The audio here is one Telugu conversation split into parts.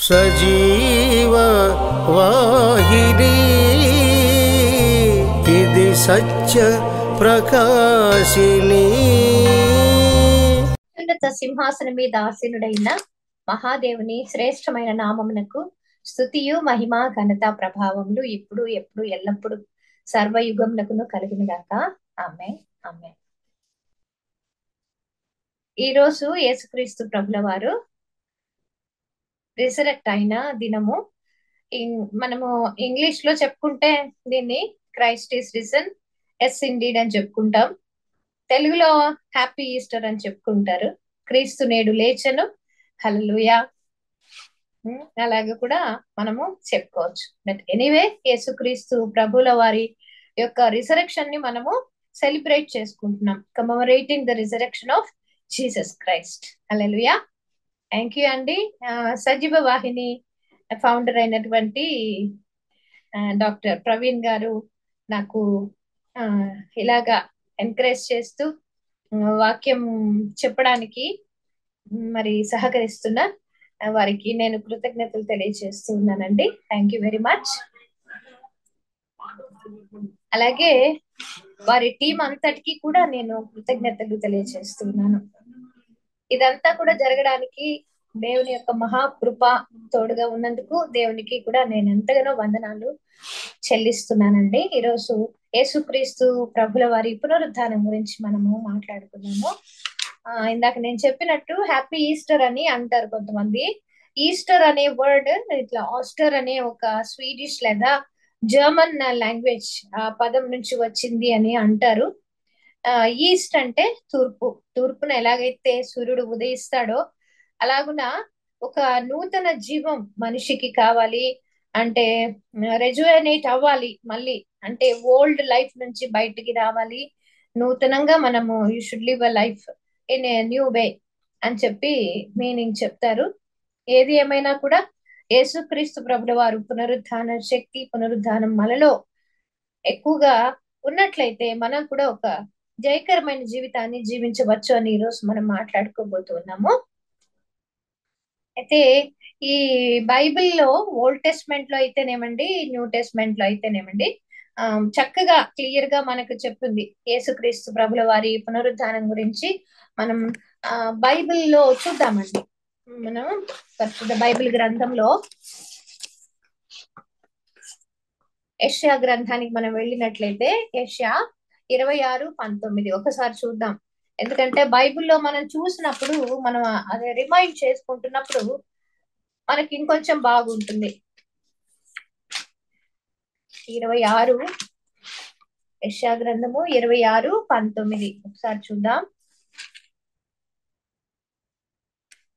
సజీవ వాహిని ఇది సత్య ప్రకాశిని. ఉన్నత సింహాసనం మీద ఆసీనుడైన మహాదేవుని శ్రేష్టమైన నామమునకు స్తుతియు మహిమ ఘనత ప్రభావములు ఇప్పుడు ఎప్పుడు ఎల్లప్పుడు సర్వయుగమునకును కలుగును గాక. ఆమేన్ ఆమేన్. ఈ రోజు యేసుక్రీస్తు ప్రభుల వారు రిసరెక్ట్ అయిన దినము. మనము ఇంగ్లీష్ లో చెప్పుకుంటే దీన్ని Christ is risen, yes indeed అని చెప్పుకుంటాం. తెలుగులో హ్యాపీ ఈస్టర్ అని చెప్పుకుంటారు. క్రీస్తు నేడు లేచెను, హల్లెలూయా, అలాగే కూడా మనము చెప్పుకోవచ్చు. బట్ ఎనీవే, యేసుక్రీస్తు ప్రభుల వారి యొక్క రిజరెక్షన్ ని మనము సెలబ్రేట్ చేసుకుంటున్నాం. Commemorating the resurrection of Jesus Christ. Hallelujah. Thank you అండి. సజీవ వాహిని ఫౌండర్ అయినటువంటి డాక్టర్ ప్రవీణ్ గారు నాకు ఇలాగా ఎంకరేజ్ చేస్తూ వాక్యం చెప్పడానికి మరి సహకరిస్తున్న వారికి నేను కృతజ్ఞతలు తెలియజేస్తూ ఉన్నానండి. Thank you very much. అలాగే వారి టీం అంతటికి కూడా నేను కృతజ్ఞతలు తెలియజేస్తున్నాను. ఇదంతా కూడా జరగడానికి దేవుని యొక్క మహాకృప తోడుగా ఉన్నందుకు దేవునికి కూడా నేను ఎంతగానో వందనాలు చెల్లిస్తున్నానండి. ఈరోజు యేసుక్రీస్తు ప్రభుల వారి పునరుద్ధానం గురించి మనము మాట్లాడుకున్నాము. ఇందాక నేను చెప్పినట్టు హ్యాపీ ఈస్టర్ అని అంటారు కొంతమంది. ఈస్టర్ అనే వర్డ్ ఇట్లా ఆస్టర్ అనే ఒక స్వీడిష్ లేదా జర్మన్ లాంగ్వేజ్ ఆ పదం నుంచి వచ్చింది అని అంటారు. ఈస్ట్ అంటే తూర్పు. తూర్పున ఎలాగైతే సూర్యుడు ఉదయిస్తాడో అలాగున ఒక నూతన జీవం మనిషికి కావాలి అంటే రెజ్యువేనేట్ అవ్వాలి మళ్ళీ, అంటే ఓల్డ్ లైఫ్ నుంచి బయటికి రావాలి. నూతనంగా మనము you should live a life in a new way అని చెప్పి మీనింగ్ చెప్తారు. ఏది ఏమైనా కూడా యేసుక్రీస్తు ప్రభుల వారు పునరుద్ధాన శక్తి, పునరుద్ధానం మనలో ఎక్కువగా ఉన్నట్లయితే మనం కూడా ఒక జయకరమైన జీవితాన్ని జీవించవచ్చు అని ఈరోజు మనం మాట్లాడుకోబోతున్నాము. అయితే ఈ బైబిల్లో ఓల్డ్ టెస్ట్మెంట్ లో అయితేనేమండి, న్యూ టెస్ట్మెంట్ లో అయితేనేమండి చక్కగా క్లియర్ గా మనకు చెప్తుంది యేసుక్రీస్తు ప్రభుల వారి పునరుద్ధానం గురించి. మనం బైబిల్లో చూద్దామండి. మనం పరిశుద్ధ బైబిల్ గ్రంథంలో యెషయా గ్రంథానికి మనం వెళ్ళినట్లయితే యెషయా 26:19 ఒకసారి చూద్దాం. ఎందుకంటే బైబిల్లో మనం చూసినప్పుడు మనం అదే రిమైండ్ చేసుకుంటున్నప్పుడు మనకి ఇంకొంచెం బాగుంటుంది. 26 యెషయా గ్రంథము 26:19 ఒకసారి చూద్దాం.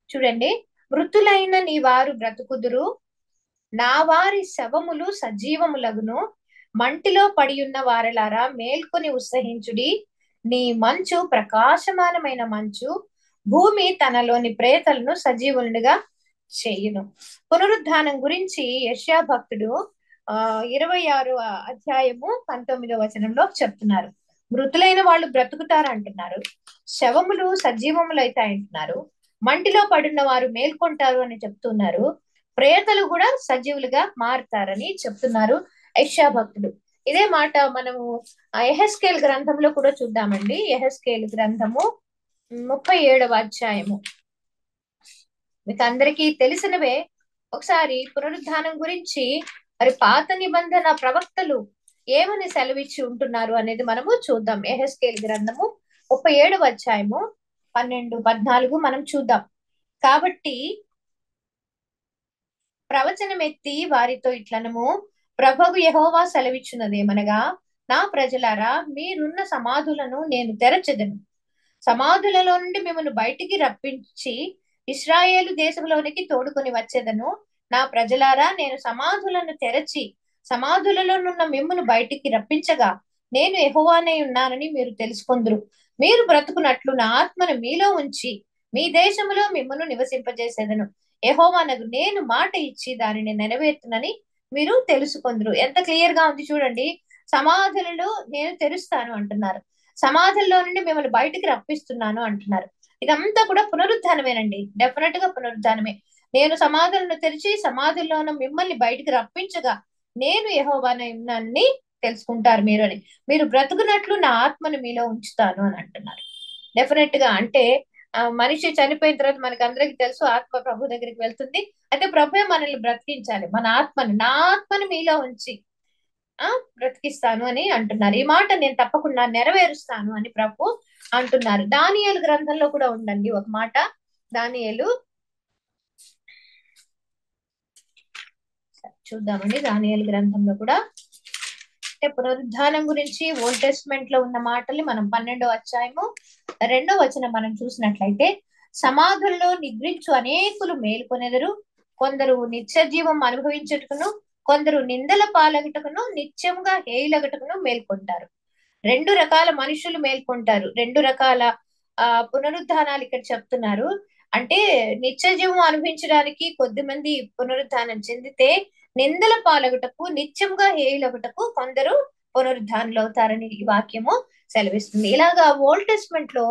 చూడండి. మృతులైన నీ వారు బ్రతుకుదురు, నా వారి శవములు సజీవములగును. మంటిలో పడి ఉన్న వారలారా మేల్కొని ఉత్సహించుడి. నీ మంచు ప్రకాశమానమైన మంచు, భూమి తనలోని ప్రేతలను సజీవులుగా చేయును. పునరుద్ధానం గురించి యెషయా భక్తుడు 26:19 చెప్తున్నారు. మృతులైన వాళ్ళు బ్రతుకుతారు అంటున్నారు, శవములు సజీవములు అవుతాయి అంటున్నారు, మంటిలో పడిన వారు మేల్కొంటారు అని చెప్తున్నారు, ప్రేతలు కూడా సజీవులుగా మారుతారని చెప్తున్నారు యెషయా భక్తుడు. ఇదే మాట మనము యెహెజ్కేలు గ్రంథంలో కూడా చూద్దామండి. యెహెజ్కేలు గ్రంథము 37వ అధ్యాయము మీకు అందరికీ తెలిసినవే. ఒకసారి పునరుద్ధానం గురించి మరి పాత నిబంధన ప్రవక్తలు ఏమని సెలవిచ్చి ఉంటున్నారు అనేది మనము చూద్దాం. యెహెజ్కేలు గ్రంథము 37వ అధ్యాయము 12-14 మనం చూద్దాం. కాబట్టి ప్రవచనం ఎత్తి వారితో ఇట్లనము, ప్రభువు యెహోవా సెలవిచ్చున్నదేమనగా, నా ప్రజలారా, మీరున్న సమాధులను నేను తెరచెదను, సమాధులలో నుండి మిమ్మల్ని బయటికి రప్పించి ఇశ్రాయేలు దేశంలోనికి తోడుకొని వచ్చేదను. నా ప్రజలారా, నేను సమాధులను తెరచి సమాధులలోనున్న మిమ్మును బయటికి రప్పించగా నేను యెహోవానై ఉన్నానని మీరు తెలుసుకొందురు. మీరు బ్రతుకున్నట్లు నా ఆత్మను మీలో ఉంచి మీ దేశములో మిమ్మును నివసింపజేసేదను. యెహోవానగు నేను మాట ఇచ్చి దానిని నెరవేర్తునని మీరు తెలుసుకొందురు. ఎంత క్లియర్ గా ఉంది చూడండి. సమాధులను నేను తెరుస్తాను అంటున్నారు, సమాధుల్లో నుండి మిమ్మల్ని బయటికి రప్పిస్తున్నాను అంటున్నారు. ఇదంతా కూడా పునరుద్ధానమేనండి, డెఫినెట్ గా పునరుద్ధానమే. నేను సమాధులను తెరిచి సమాధుల్లో ఉన్న మిమ్మల్ని బయటికి రప్పించగా నేను యెహోవానని తెలుసుకుంటారు మీరు అని. మీరు బ్రతుకున్నట్లు నా ఆత్మను మీలో ఉంచుతాను అని అంటున్నారు. డెఫినెట్ గా అంటే మనిషి చనిపోయిన తర్వాత మనకి అందరికి తెలుసు ఆత్మ ప్రభు దగ్గరికి వెళ్తుంది. అయితే ప్రభువే మనల్ని బ్రతికించాలి. మన ఆత్మని, నా ఆత్మని మీలో ఉంచి ఆ బ్రతికిస్తాను అని అంటున్నారు. ఈ మాట నేను తప్పకుండా నెరవేరుస్తాను అని ప్రభు అంటున్నారు. దానియేలు గ్రంథంలో కూడా ఉండండి ఒక మాట. దానియేలు చూద్దామండి. దానియేలు గ్రంథంలో కూడా అంటే పునరుద్ధానం గురించి ఓల్డ్ టెస్ట్మెంట్ లో ఉన్న మాటల్ని మనం 12వ అధ్యాయము 2వ వచనం మనం చూసినట్లయితే, సమాధుల్లో నిద్రించు అనేకులు మేల్కొనెదరు, కొందరు నిత్య జీవం అనుభవించుటకును, కొందరు నిందల పాలగుటకును, నిత్యముగా హేయులగుటకును మేల్కొంటారు. 2 రకాల మనుషులు మేల్కొంటారు. 2 రకాల పునరుద్ధానాలు ఇక్కడ చెప్తున్నారు. అంటే నిత్య జీవం అనుభవించడానికి కొద్దిమంది పునరుద్ధానం చెందితే, నిందల పాలగుటకు, నిత్యంగా హేయులగుటకు కొందరు పునరుద్ధానులు అవుతారని ఈ వాక్యము సెలవిస్తుంది. ఇలాగా ఓల్డ్ టెస్ట్మెంట్ లో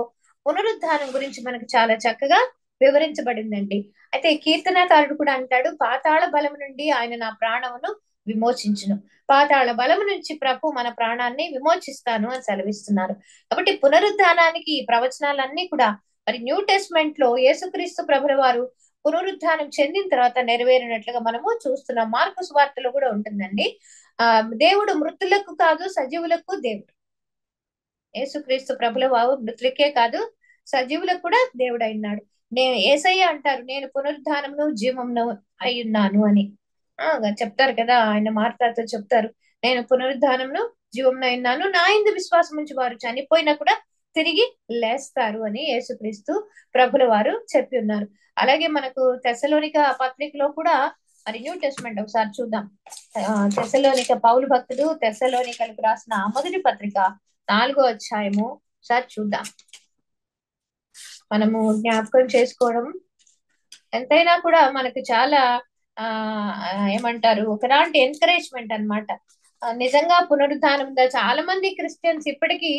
పునరుద్ధానం గురించి మనకు చాలా చక్కగా వివరించబడిందండి. అయితే కీర్తనాకారుడు కూడా అంటాడు, పాతాళ బలం నుండి ఆయన నా ప్రాణమును విమోచించును. పాతాళ బలము నుంచి ప్రభు మన ప్రాణాన్ని విమోచిస్తాను అని సెలవిస్తున్నారు. కాబట్టి పునరుద్ధానానికి ఈ ప్రవచనాలన్నీ కూడా మరి న్యూ టెస్ట్మెంట్ లో యేసుక్రీస్తు ప్రభుల వారు పునరుద్ధానం చెందిన తర్వాత నెరవేరినట్లుగా మనము చూస్తున్నాం. మార్కు సువార్తలో కూడా ఉంటుందండి. దేవుడు మృతులకు కాదు సజీవులకు దేవుడు. యేసుక్రీస్తు ప్రభుల వారు మృతులకే కాదు సజీవులకు కూడా దేవుడు అయినాడు. నేను యేసయ్య అంటారు, నేను పునరుద్ధానమును జీవమును అయి ఉన్నాను అని చెప్తారు కదా. ఆయన మార్తాతో చెప్తారు, నేను పునరుద్ధానమును జీవమును అయి ఉన్నాను, నా యందు విశ్వాసం ఉంచి వారు చనిపోయినా కూడా తిరిగి లేస్తారు అని యేసుక్రీస్తు ప్రభుల వారు చెప్పి ఉన్నారు. అలాగే మనకు తెస్సలోనిక పత్రికలో కూడా మరి న్యూ టెస్ట్మెంట్ ఒకసారి చూద్దాం. తెస్సలోనిక పౌలు భక్తుడు తెస్సలోనికలకు రాసిన మొదటి పత్రిక 4వ అధ్యాయము ఒకసారి చూద్దాం. మనము జ్ఞాపకం చేసుకోవడం ఎంతైనా కూడా మనకు చాలా ఏమంటారు ఒకలాంటి ఎంకరేజ్మెంట్ అన్నమాట. నిజంగా పునరుద్ధానం చాలా మంది క్రిస్టియన్స్ ఇప్పటికీ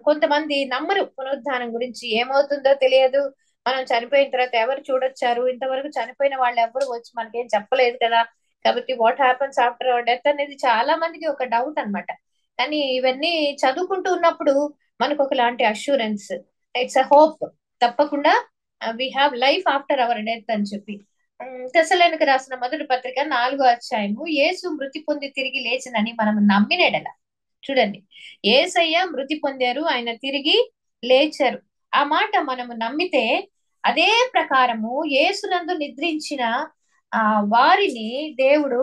కొంతమంది నమ్మరు పునరుద్ధానం గురించి. ఏమవుతుందో తెలియదు, మనం చనిపోయిన తర్వాత ఎవరు చూడొచ్చారు, ఇంతవరకు చనిపోయిన వాళ్ళు ఎవరు వచ్చి మనకేం చెప్పలేదు కదా, కాబట్టి what happens after our death అనేది చాలా మందికి ఒక డౌట్ అన్నమాట. కానీ ఇవన్నీ చదువుకుంటూ ఉన్నప్పుడు మనకు ఒకలాంటి అష్యూరెన్స్, ఇట్స్ అ హోప్, తప్పకుండా we have life after our death అని చెప్పి. తెస్సలోనికలకు రాసిన మొదటి పత్రిక 4వ అధ్యాయము, యేసు మృతి పొంది తిరిగి లేచినని మనం నమ్మినెడల. చూడండి, యేసయ్య మృతి పొందారు, ఆయన తిరిగి లేచారు. ఆ మాట మనము నమ్మితే అదే ప్రకారము యేసునందు నిద్రించిన వారిని దేవుడు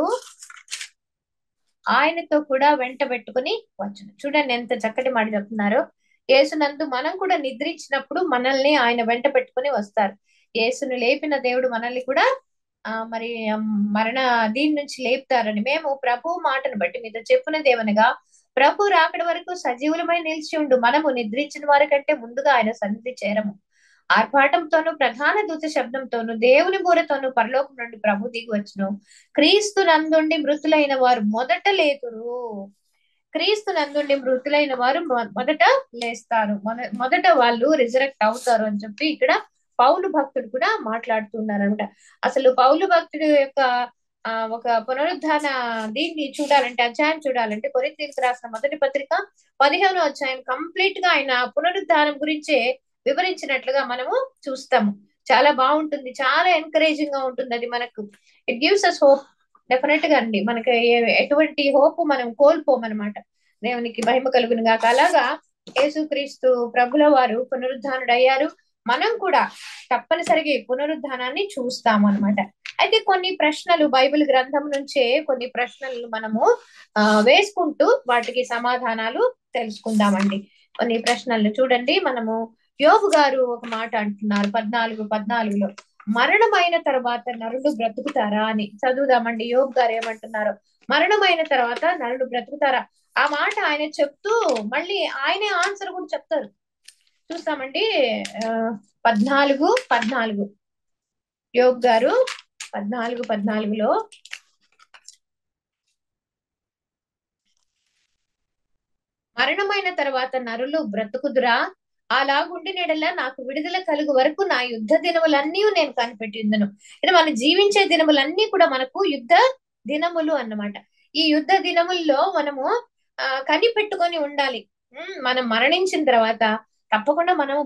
ఆయనతో కూడా వెంట పెట్టుకుని వచ్చును. చూడండి ఎంత చక్కటి మాట చెప్తున్నారో. యేసునందు మనం కూడా నిద్రించినప్పుడు మనల్ని ఆయన వెంట పెట్టుకుని వస్తారు. యేసును లేపిన దేవుడు మనల్ని కూడా మరి మరణ దీని నుంచి లేపుతారని మేము ప్రభు మాటను బట్టి మీతో చెప్పినదేమనగా, ప్రభు రాకడ వరకు సజీవులమై నిలిచి ఉండు మనము నిద్రించిన వారి కంటే ముందుగా ఆయన సన్నిధి చేరము. ఆర్భాటంతోను ప్రధాన దూత శబ్దంతోను దేవుని బూరతోను పరలోకం నుండి ప్రభు దిగి వచ్చును. క్రీస్తు నందుండి మృతులైన వారు మొదట లేతురు. క్రీస్తు నందుండి మృతులైన వారు మొదట లేస్తారు, మొదట వాళ్ళు రిజరెక్ట్ అవుతారు అని చెప్పి ఇక్కడ పౌలు భక్తుడు కూడా మాట్లాడుతున్నారనమాట. అసలు పౌలు భక్తుడు యొక్క ఒక పునరుద్ధాన దీన్ని చూడాలంటే, అధ్యాయం చూడాలంటే కొరింథీయులకు రాసిన మొదటి పత్రిక 15వ అధ్యాయం కంప్లీట్ గా ఆయన పునరుద్ధానం గురించే వివరించినట్లుగా మనము చూస్తాము. చాలా బాగుంటుంది, చాలా ఎంకరేజింగ్ గా ఉంటుంది. అది మనకు it gives us hope. Definite గా అండి, మనకి ఎటువంటి హోప్ మనం కోల్పోమన్నమాట. దేవునికి మహిమ కలుగును గాక. అలాగా యేసుక్రీస్తు ప్రభుల వారు పునరుద్ధానుడు అయ్యారు. మనం కూడా తప్పనిసరిగా ఈ పునరుద్ధానాన్ని చూస్తాము అనమాట. అయితే కొన్ని ప్రశ్నలు బైబిల్ గ్రంథం నుంచే కొన్ని ప్రశ్నలు మనము వేసుకుంటూ వాటికి సమాధానాలు తెలుసుకుందామండి. కొన్ని ప్రశ్నలు చూడండి. మనము యోబు గారు ఒక మాట అంటున్నారు 14:14లో, మరణమైన తర్వాత నరుడు బ్రతుకుతారా అని. చదువుదామండి యోబు గారు ఏమంటున్నారు. మరణమైన తర్వాత నరుడు బ్రతుకుతారా, ఆ మాట ఆయన చెప్తూ మళ్ళీ ఆయనే ఆన్సర్ కూడా చెప్తారు. చూస్తామండి 14:14 యోబు గారు 14:14లో, మరణమైన తర్వాత నరులు బ్రతుకుదురా, అలాగుండినెడలా నాకు విడుదల కలుగు వరకు నా యుద్ధ దినములన్నీ నేను కనిపెట్టిందును. ఇది మన జీవించే దినములన్నీ కూడా మనకు యుద్ధ దినములు అన్నమాట. ఈ యుద్ధ దినముల్లో మనము కనిపెట్టుకొని ఉండాలి. మనం మరణించిన తర్వాత తప్పకుండా మనము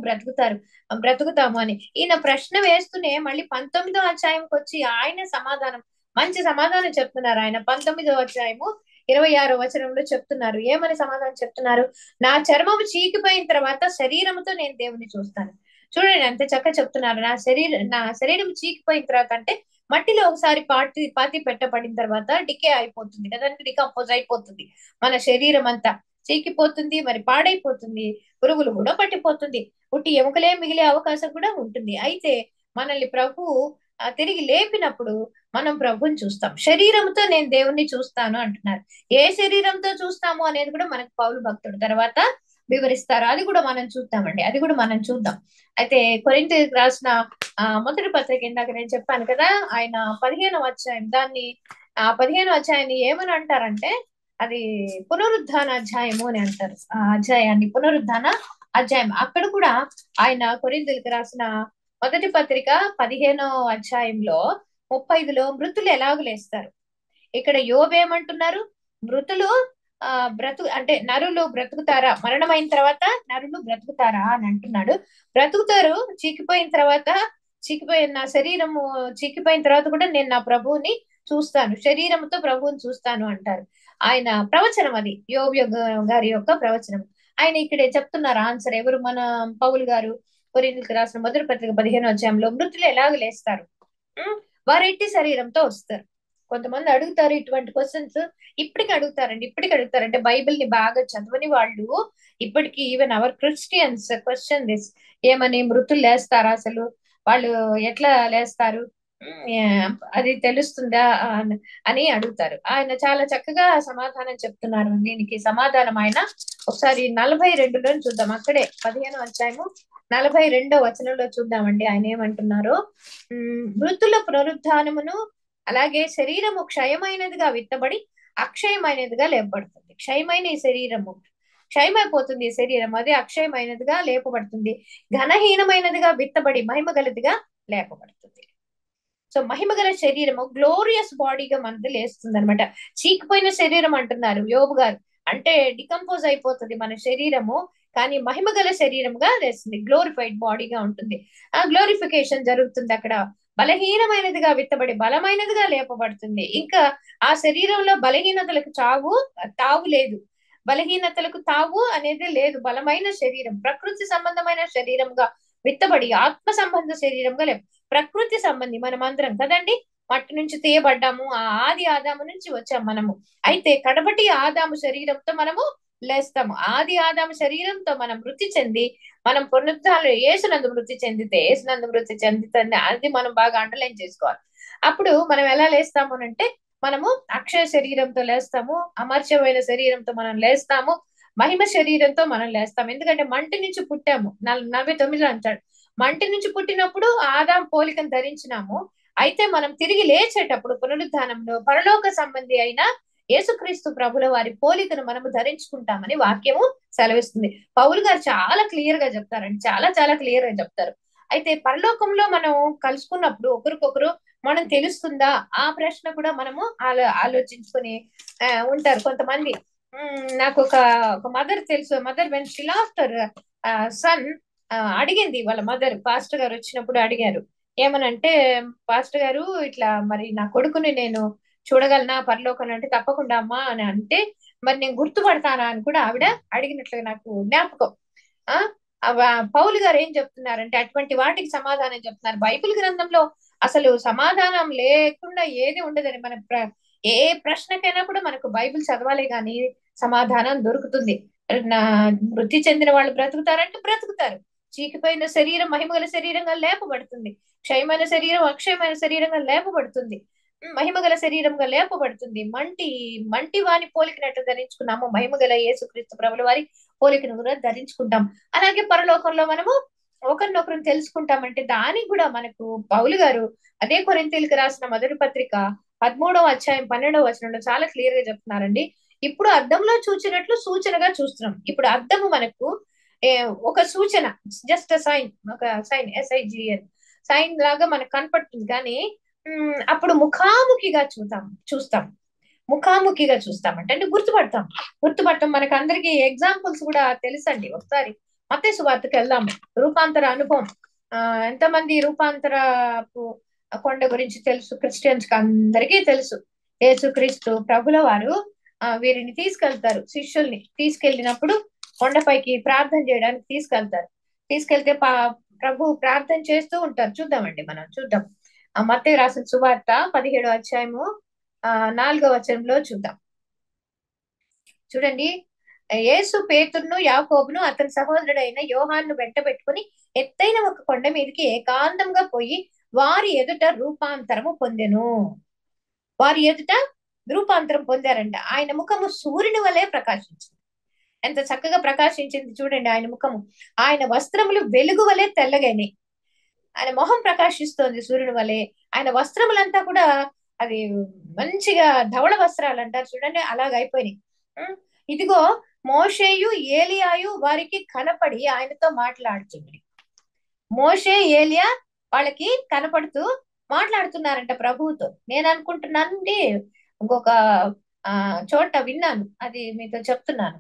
బ్రతుకుతాము అని ఈయన ప్రశ్న వేస్తూనే మళ్ళీ 19వ అధ్యాయంకి వచ్చి ఆయన సమాధానం, మంచి సమాధానం చెప్తున్నారు. ఆయన 19వ అధ్యాయము 26వ వచనంలో చెప్తున్నారు. ఏమని సమాధానం చెప్తున్నారు? నా చర్మము చీకిపోయిన తర్వాత శరీరముతో నేను దేవుని చూస్తాను. చూడండి ఎంత చక్కగా చెప్తున్నారు. నా శరీరం చీకిపోయిన తర్వాత అంటే మట్టిలో ఒకసారి పాతి పెట్టబడిన తర్వాత డికే అయిపోతుంది కదా, డికంపోజ్ అయిపోతుంది. మన శరీరం అంతా చీకిపోతుంది, మరి పాడైపోతుంది, పురుగులు కూడా పట్టిపోతుంది, పుట్టి ఎముకలే మిగిలే అవకాశం కూడా ఉంటుంది. అయితే మనల్ని ప్రభు తిరిగి లేపినప్పుడు మనం ప్రభుని చూస్తాం. శరీరంతో నేను దేవుణ్ణి చూస్తాను అంటున్నారు. ఏ శరీరంతో చూస్తాము అనేది కూడా మనకు పౌలు భక్తుడు తర్వాత వివరిస్తారు. అది కూడా మనం చూద్దామండి, అది కూడా మనం చూద్దాం. అయితే కొరింథీయులకు రాసిన మొదటి పత్రిక ఇందాక నేను చెప్పాను కదా, ఆయన 15వ అధ్యాయం, దాన్ని 15వ అధ్యాయాన్ని ఏమని అంటారంటే అది పునరుద్ధాన అధ్యాయము అని అంటారు. ఆ అధ్యాయాన్ని పునరుద్ధాన అధ్యాయం. అక్కడ కూడా ఆయన కొరింథీయులకు రాసిన మొదటి పత్రిక 15వ అధ్యాయంలో 35లో మృతులు ఎలాగూ లేస్తారు. ఇక్కడ యోబు ఏమంటున్నారు? మృతులు అంటే నరులు బ్రతుకుతారా, మరణమైన తర్వాత నరులు బ్రతుకుతారా అని అంటున్నాడు. బ్రతుకుతారు. చీకిపోయిన నా శరీరము చీకిపోయిన తర్వాత కూడా నేను నా ప్రభువుని చూస్తాను, శరీరంతో ప్రభువుని చూస్తాను అంటారు. ఆయన ప్రవచనం, అది యోబు గారి యొక్క ప్రవచనం. ఆయన ఇక్కడే చెప్తున్నారు ఆన్సర్. ఎవరు? మన పౌలు గారు కొరింథీయులకు రాసిన మొదటి పత్రిక 15వ అధ్యాయంలో మృతులు ఎలాగ లేస్తారు? వారు ఎట్టి శరీరంతో వస్తారు. కొంతమంది అడుగుతారు ఇటువంటి క్వశ్చన్స్, ఇప్పటికి అడుగుతారంటే బైబిల్ ని బాగా చదవని వాళ్ళు ఇప్పటికి, even hour Christians question this, ఏమని? మృతులు లేస్తారా? అసలు వాళ్ళు ఎట్లా లేస్తారు, అది తెలుస్తుందా అని అడుగుతారు. ఆయన చాలా చక్కగా సమాధానం చెప్తున్నారు. దీనికి సమాధానం ఆయన ఒకసారి 42లో చూద్దాం. అక్కడే 15వ అధ్యాయము 42వ వచనంలో చూద్దామండి. ఆయన ఏమంటున్నారు? మృతుల పునరుద్ధానమును అలాగే శరీరము క్షయమైనదిగా విత్తబడి అక్షయమైనదిగా లేపబడుతుంది. క్షయమైన ఈ శరీరము క్షయమైపోతుంది, ఈ శరీరం అది అక్షయమైనదిగా లేపబడుతుంది. ఘనహీనమైనదిగా విత్తబడి మహిమగలదిగా లేపబడుతుంది. సో మహిమగల శరీరము గ్లోరియస్ బాడీగా మనది లేస్తుంది అనమాట. చీకిపోయిన శరీరం అంటున్నారు యోబు గారు, అంటే డికంపోజ్ అయిపోతుంది మన శరీరము, కానీ మహిమగల శరీరంగా లేస్తుంది, గ్లోరిఫైడ్ బాడీగా ఉంటుంది. ఆ గ్లోరిఫికేషన్ జరుగుతుంది అక్కడ. బలహీనమైనదిగా విత్తబడి బలమైనదిగా లేపబడుతుంది. ఇంకా ఆ శరీరంలో బలహీనతలకు తావు లేదు, బలహీనతలకు తావు అనేది లేదు. బలమైన శరీరం, ప్రకృతి సంబంధమైన శరీరంగా విత్తబడి ఆత్మ సంబంధ శరీరంగా లేవు. ప్రకృతి సంబంధి మనమందరం కదండి, మట్టి నుంచి తీయబడ్డాము, ఆ ఆది ఆదాము నుంచి వచ్చాం మనము. అయితే కడపటి ఆదాము శరీరంతో మనము లేస్తాము. ఆది ఆదాము శరీరంతో మనం మృతి చెంది, మనం పునరుద్ధానంలో యేసునందు మృతి చెందితే అది మనం బాగా అండర్లైన్ చేసుకోవాలి. అప్పుడు మనం ఎలా లేస్తాము అంటే, మనము అక్షయ శరీరంతో లేస్తాము, అమర్చమైన శరీరంతో మనం లేస్తాము, మహిమ శరీరంతో మనం లేస్తాం. ఎందుకంటే మంటి నుంచి పుట్టాము. 49లో అంటాడు, మంటి నుంచి పుట్టినప్పుడు ఆదాం పోలికను ధరించినాము. అయితే మనం తిరిగి లేచేటప్పుడు పునరుద్ధానంలో పరలోక సంబంధి అయిన యేసుక్రీస్తు ప్రభుల వారి పోలికను మనము ధరించుకుంటామని వాక్యము సెలవిస్తుంది. పౌలు గారు చాలా క్లియర్ గా చెప్తారండి, చాలా చాలా క్లియర్ గా చెప్తారు. అయితే పరలోకంలో మనం కలుసుకున్నప్పుడు ఒకరికొకరు మనం తెలుస్తుందా, ఆ ప్రశ్న కూడా మనము ఆలోచించుకొని ఉంటారు కొంతమంది. నాకు ఒక మదర్ తెలుసు. Mother when she lost her son అడిగింది వాళ్ళ మదర్, పాస్టర్ గారు వచ్చినప్పుడు అడిగారు, ఏమనంటే, పాస్టర్ గారు ఇట్లా మరి నా కొడుకుని నేను చూడగలనా పరలోకం అంటే, తప్పకుండా అమ్మా అని అంటే, మరి నేను గుర్తుపడతానా అని కూడా ఆవిడ అడిగినట్లుగా నాకు జ్ఞాపకం. పౌలు గారు ఏం చెప్తున్నారంటే అటువంటి వాటికి సమాధానం చెప్తున్నారు. బైబిల్ గ్రంథంలో అసలు సమాధానం లేకుండా ఏది ఉండదని, మన ఏ ప్రశ్నకైనా కూడా మనకు బైబిల్ చదవాలి కానీ సమాధానం దొరుకుతుంది. మృతి చెందిన వాళ్ళు బ్రతుకుతారంటే బ్రతుకుతారు. చీకిపోయిన శరీరం మహిమగల శరీరంగా లేపబడుతుంది, క్షయమైన శరీరం అక్షయమైన శరీరంగా లేపబడుతుంది, మహిమగల శరీరంగా లేపబడుతుంది. మంటి వాని పోలికినట్టు ధరించుకున్నాము, మహిమగల యేసుక్రీస్తు ప్రభుల వారి పోలికను కూడా ధరించుకుంటాం. అలాగే పరలోకంలో మనము ఒకరినొకరు తెలుసుకుంటామంటే దానికి కూడా మనకు పౌలు గారు అదే కొరింథీయులకు రాసిన మొదటి పత్రిక 13వ అధ్యాయం 12వ వచనంలో చాలా క్లియర్ గా చెప్తున్నారండి. ఇప్పుడు అద్దంలో చూచినట్లు సూచనగా చూస్తున్నాం. ఇప్పుడు అద్దము మనకు ఒక సూచన, జస్ట్ సైన్, ఒక సైన్, SIGN సైన్ లాగా మనకు కనపడుతుంది. కానీ అప్పుడు ముఖాముఖిగా చూస్తాం, ముఖాముఖిగా చూస్తామంటే అంటే గుర్తుపడతాం. మనకు అందరికి ఎగ్జాంపుల్స్ కూడా తెలుసండి. ఒకసారి మత్తయి సువార్తకి వెళ్దాం. రూపాంతర అనుభవం. ఎంతమంది రూపాంతర కొండ గురించి తెలుసు? క్రిస్టియన్స్ కి అందరికీ తెలుసు. యేసుక్రీస్తు ప్రభుల వారు వీరిని తీసుకెళ్తారు, శిష్యుల్ని తీసుకెళ్ళినప్పుడు కొండపైకి ప్రార్థన చేయడానికి తీసుకెళ్తే ప్రభు ప్రార్థన చేస్తూ ఉంటారు. చూద్దామండి, మనం చూద్దాం. మత్తయి రాసిన సువార్త 17వ అధ్యాయము 4వ వచనంలో చూద్దాం. చూడండి, యేసు పేతురును యాకోబును అతని సహోదరుడైన యోహాను వెంట పెట్టుకుని ఎత్తైన ఒక కొండ మీదకి ఏకాంతంగా పోయి వారి ఎదుట రూపాంతరం పొందారంట. ఆయన ముఖము సూర్యుని వలె ప్రకాశించింది. ఎంత చక్కగా ప్రకాశించింది చూడండి ఆయన ముఖము. ఆయన వస్త్రములు వెలుగు వలె తెల్లగైనాయి. ఆయన మొహం ప్రకాశిస్తోంది సూర్యుని వలె. ఆయన వస్త్రములంతా కూడా అది మంచిగా ధవళ వస్త్రాలు అంటారు చూడండి, అలాగైపోయినాయి. ఇదిగో మోషేయు ఏలియాయు వారికి కనపడి ఆయనతో మాట్లాడుతుంది. మోషే ఏలియా వాళ్ళకి కనపడుతూ మాట్లాడుతున్నారంట ప్రభువుతో. నేను అనుకుంటున్నానండి, ఇంకొక చోట విన్నాను, అది మీతో చెప్తున్నాను.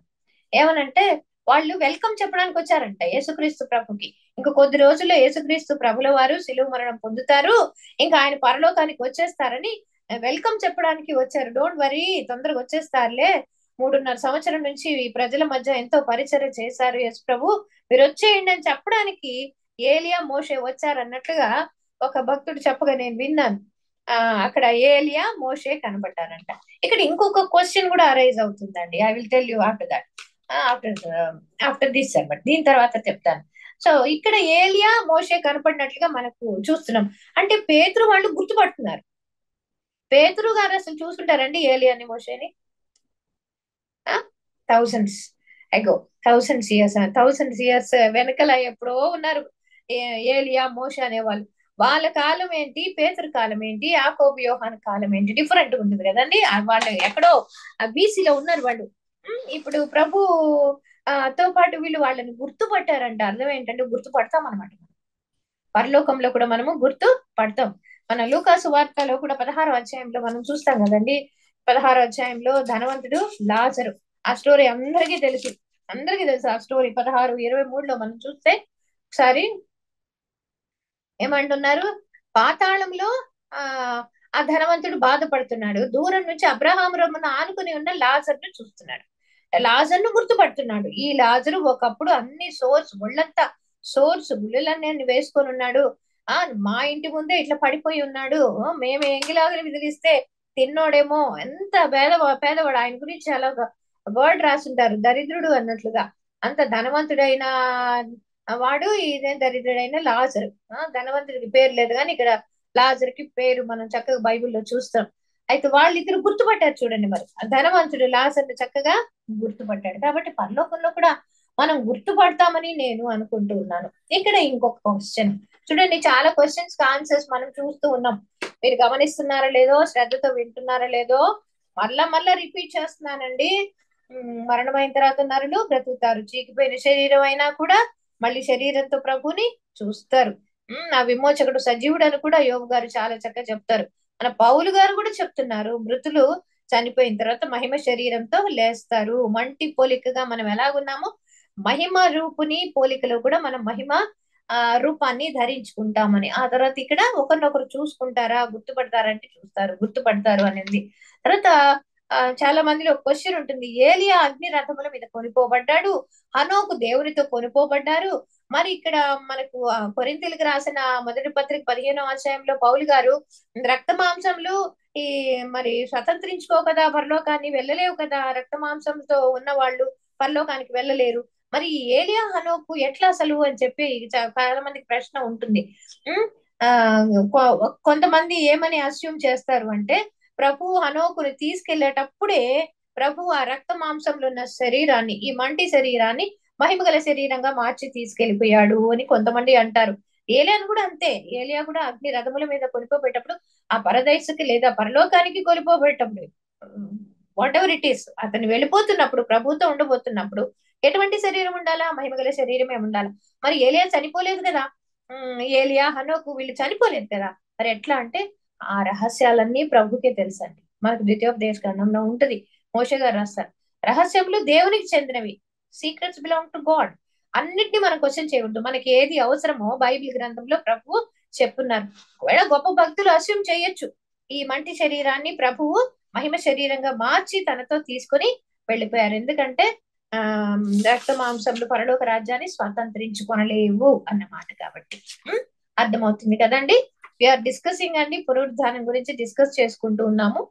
ఏమనంటే వాళ్ళు వెల్కమ్ చెప్పడానికి వచ్చారంట యేసుక్రీస్తు ప్రభుకి. ఇంకా కొద్ది రోజుల్లో యేసుక్రీస్తు ప్రభుల వారు శిలువ మరణం పొందుతారు, ఇంకా ఆయన పరలోకానికి వచ్చేస్తారని వెల్కమ్ చెప్పడానికి వచ్చారు. డోంట్ వరీ, తొందరగా వచ్చేస్తారులే, 3.5 సంవత్సరం నుంచి ఈ ప్రజల మధ్య ఎంతో పరిచర్య చేశారు యేసు ప్రభు, మీరు వచ్చేయండి అని చెప్పడానికి ఏలియా మోషే వచ్చారన్నట్లుగా ఒక భక్తుడు చెప్పగా నేను విన్నాను. అక్కడ ఏలియా మోషే కనబడ్డారంట. ఇక్కడ ఇంకొక క్వశ్చన్ కూడా అరైజ్ అవుతుందండి. I will tell you after that, after this అనమాట, దీని తర్వాత చెప్తాను. సో ఇక్కడ ఏలియా మోషే కనపడినట్లుగా మనకు చూస్తున్నాం. అంటే పేతురు వాళ్ళు గుర్తుపడుతున్నారు. పేతురు గారు అసలు చూసుంటారండి ఏలియాని మోషేని? థౌసండ్స్ ఇయర్స్ వెనకల ఎప్పుడో ఉన్నారు ఏలియా మోషే అనేవాళ్ళు. వాళ్ళ కాలం ఏంటి, పేతురు కాలం ఏంటి, యాకోబు యోహాను కాలం ఏంటి, డిఫరెంట్ ఉంటుంది కదండి. వాళ్ళు ఎక్కడో BCలో ఉన్నారు వాళ్ళు. ఇప్పుడు ప్రభు తో పాటు వీళ్ళు వాళ్ళని గుర్తుపట్టారంట. అర్థం ఏంటంటే గుర్తుపడతాం అనమాట. పరలోకంలో కూడా మనము గుర్తుపడతాం. మన లూకాసు వార్తలో కూడా 16వ అధ్యాయంలో మనం చూస్తాం కదండి. 16వ అధ్యాయంలో ధనవంతుడు లాజరు, ఆ స్టోరీ అందరికీ తెలుసు ఆ స్టోరీ. 16:23లో మనం చూస్తే ఒకసారి ఏమంటున్నారు, పాతాళంలో ఆ ధనవంతుడు బాధపడుతున్నాడు. దూరం నుంచి అబ్రహాము రొమ్మున ఆనుకుని ఉన్న లాజర్ను చూస్తున్నాడు. లాజర్ను గుర్తుపడుతున్నాడు. ఈ లాజరు ఒకప్పుడు అన్ని ఒళ్ళంతా గుళ్ళలన్నీ వేసుకొని ఉన్నాడు. మా ఇంటి ముందే ఇట్లా పడిపోయి ఉన్నాడు, మేము ఎంగిలాగులు విదిలిస్తే తిన్నోడేమో, ఎంత పేదవాడు. ఆయన గురించి చాలా వర్డ్ రాసుంటారు, దరిద్రుడు అన్నట్లుగా. అంత ధనవంతుడైన వాడు, ఇదే దరిద్రుడైన లాజరు. ధనవంతుడికి పేరు లేదు కానీ ఇక్కడ లాజర్కి పేరు మనం చక్కగా బైబిల్లో చూస్తాం. అయితే వాళ్ళిద్దరు గుర్తుపట్టారు చూడండి. మరి ధనవంతుడు లాజర్ని చక్కగా గుర్తుపట్టాడు. కాబట్టి పరలోకంలో కూడా మనం గుర్తుపడతామని నేను అనుకుంటూ ఉన్నాను. ఇక్కడ ఇంకొక క్వశ్చన్ చూడండి, చాలా క్వశ్చన్స్ ఆన్సర్స్ మనం చూస్తూ ఉన్నాం. మీరు గమనిస్తున్నారా లేదో, శ్రద్ధతో వింటున్నారా లేదో, మళ్ళా రిపీట్ చేస్తున్నానండి. మరణమైన తర్వాత నరులు బ్రతుకుతారు. చీకిపోయిన శరీరం అయినా కూడా మళ్ళీ శరీరంతో ప్రభుని చూస్తారు. ఆ విమోచకుడు సజీవుడు అని కూడా యోబు గారు చాలా చక్కగా చెప్తారు. మన పౌలు గారు కూడా చెప్తున్నారు, మృతులు చనిపోయిన తర్వాత మహిమ శరీరంతో లేస్తారు. మంటి పోలికగా మనం ఎలాగున్నామో మహిమ రూపుని పోలికలో కూడా మనం మహిమ రూపాన్ని ధరించుకుంటామని. ఆ తర్వాత ఇక్కడ ఒకరినొకరు చూసుకుంటారా, గుర్తుపడతారంటే గుర్తుపడతారు అనేది. తర్వాత చాలా మందిలో ఒక క్వశ్చన్ ఉంటుంది, ఏలియా అగ్ని రథముల మీద కొనిపోబడ్డాడు, హనోకు దేవునితో కొనిపోబడ్డారు. మరి ఇక్కడ మనకు కొరింథీయులకు రాసిన మొదటి పత్రిక 15వ అధ్యాయంలో పౌలు గారు రక్త మాంసములు ఈ మరి స్వతంత్రించుకో కదా, పరలోకాన్ని వెళ్ళలేవు కదా, రక్త మాంసంతో ఉన్న వాళ్ళు పరలోకానికి వెళ్ళలేరు, మరి ఏలియా హనోకు ఎట్లా అసలు అని చెప్పి చాలా మందికి ప్రశ్న ఉంటుంది. కొంతమంది ఏమని అస్యూమ్ చేస్తారు అంటే, ప్రభు హనోకుని తీసుకెళ్లేటప్పుడే ప్రభు ఆ రక్త మాంసంలో ఉన్న శరీరాన్ని, ఈ మంటి శరీరాన్ని మహిమగల శరీరంగా మార్చి తీసుకెళ్లిపోయాడు అని కొంతమంది అంటారు. ఏలియాను కూడా అంతే. ఏలియా కూడా అగ్ని రథముల మీద కొనిపోబేటప్పుడు ఆ పరదైసుకి లేదా పరలోకానికి కొనిపోబేటప్పుడు వాట్ ఎవర్ ఇట్ ఈస్, అతను వెళ్ళిపోతున్నప్పుడు ప్రభుతో ఉండబోతున్నప్పుడు ఎటువంటి శరీరం ఉండాలా? మహిమగల శరీరమే ఉండాలా. మరి ఏలియా చనిపోలేదు కదా. ఏలియా, హనోకు వీళ్ళు చనిపోలేదు కదా. మరి ఎట్లా అంటే ఆ రహస్యాలన్నీ ప్రభుకే తెలుసండి. మనకు ద్వితీయోపదేశ కాండంలో ఉంటది. మోషే గారు రాస్తారు, రహస్యములు దేవునికి చెందినవి, సీక్రెట్స్ బిలాంగ్ టు గాడ్. అన్నిటిని మనం క్వశ్చన్ చేయకూడదు. మనకి ఏది అవసరమో బైబిల్ గ్రంథంలో ప్రభు చెప్పున్నారు. ఒకవేళ గొప్ప భక్తులు అస్యూమ్ చేయొచ్చు, ఈ మంటి శరీరాన్ని ప్రభువు మహిమ శరీరంగా మార్చి తనతో తీసుకొని వెళ్ళిపోయారు. ఎందుకంటే ఆ రక్త మాంసములు పరలోక రాజ్యాన్ని స్వతంత్రించుకొనలేవు అన్నమాట. కాబట్టి అర్థమవుతుంది కదండి. వీఆర్ డిస్కసింగ్ అండి, పునరుద్ధానం గురించి డిస్కస్ చేసుకుంటూ ఉన్నాము.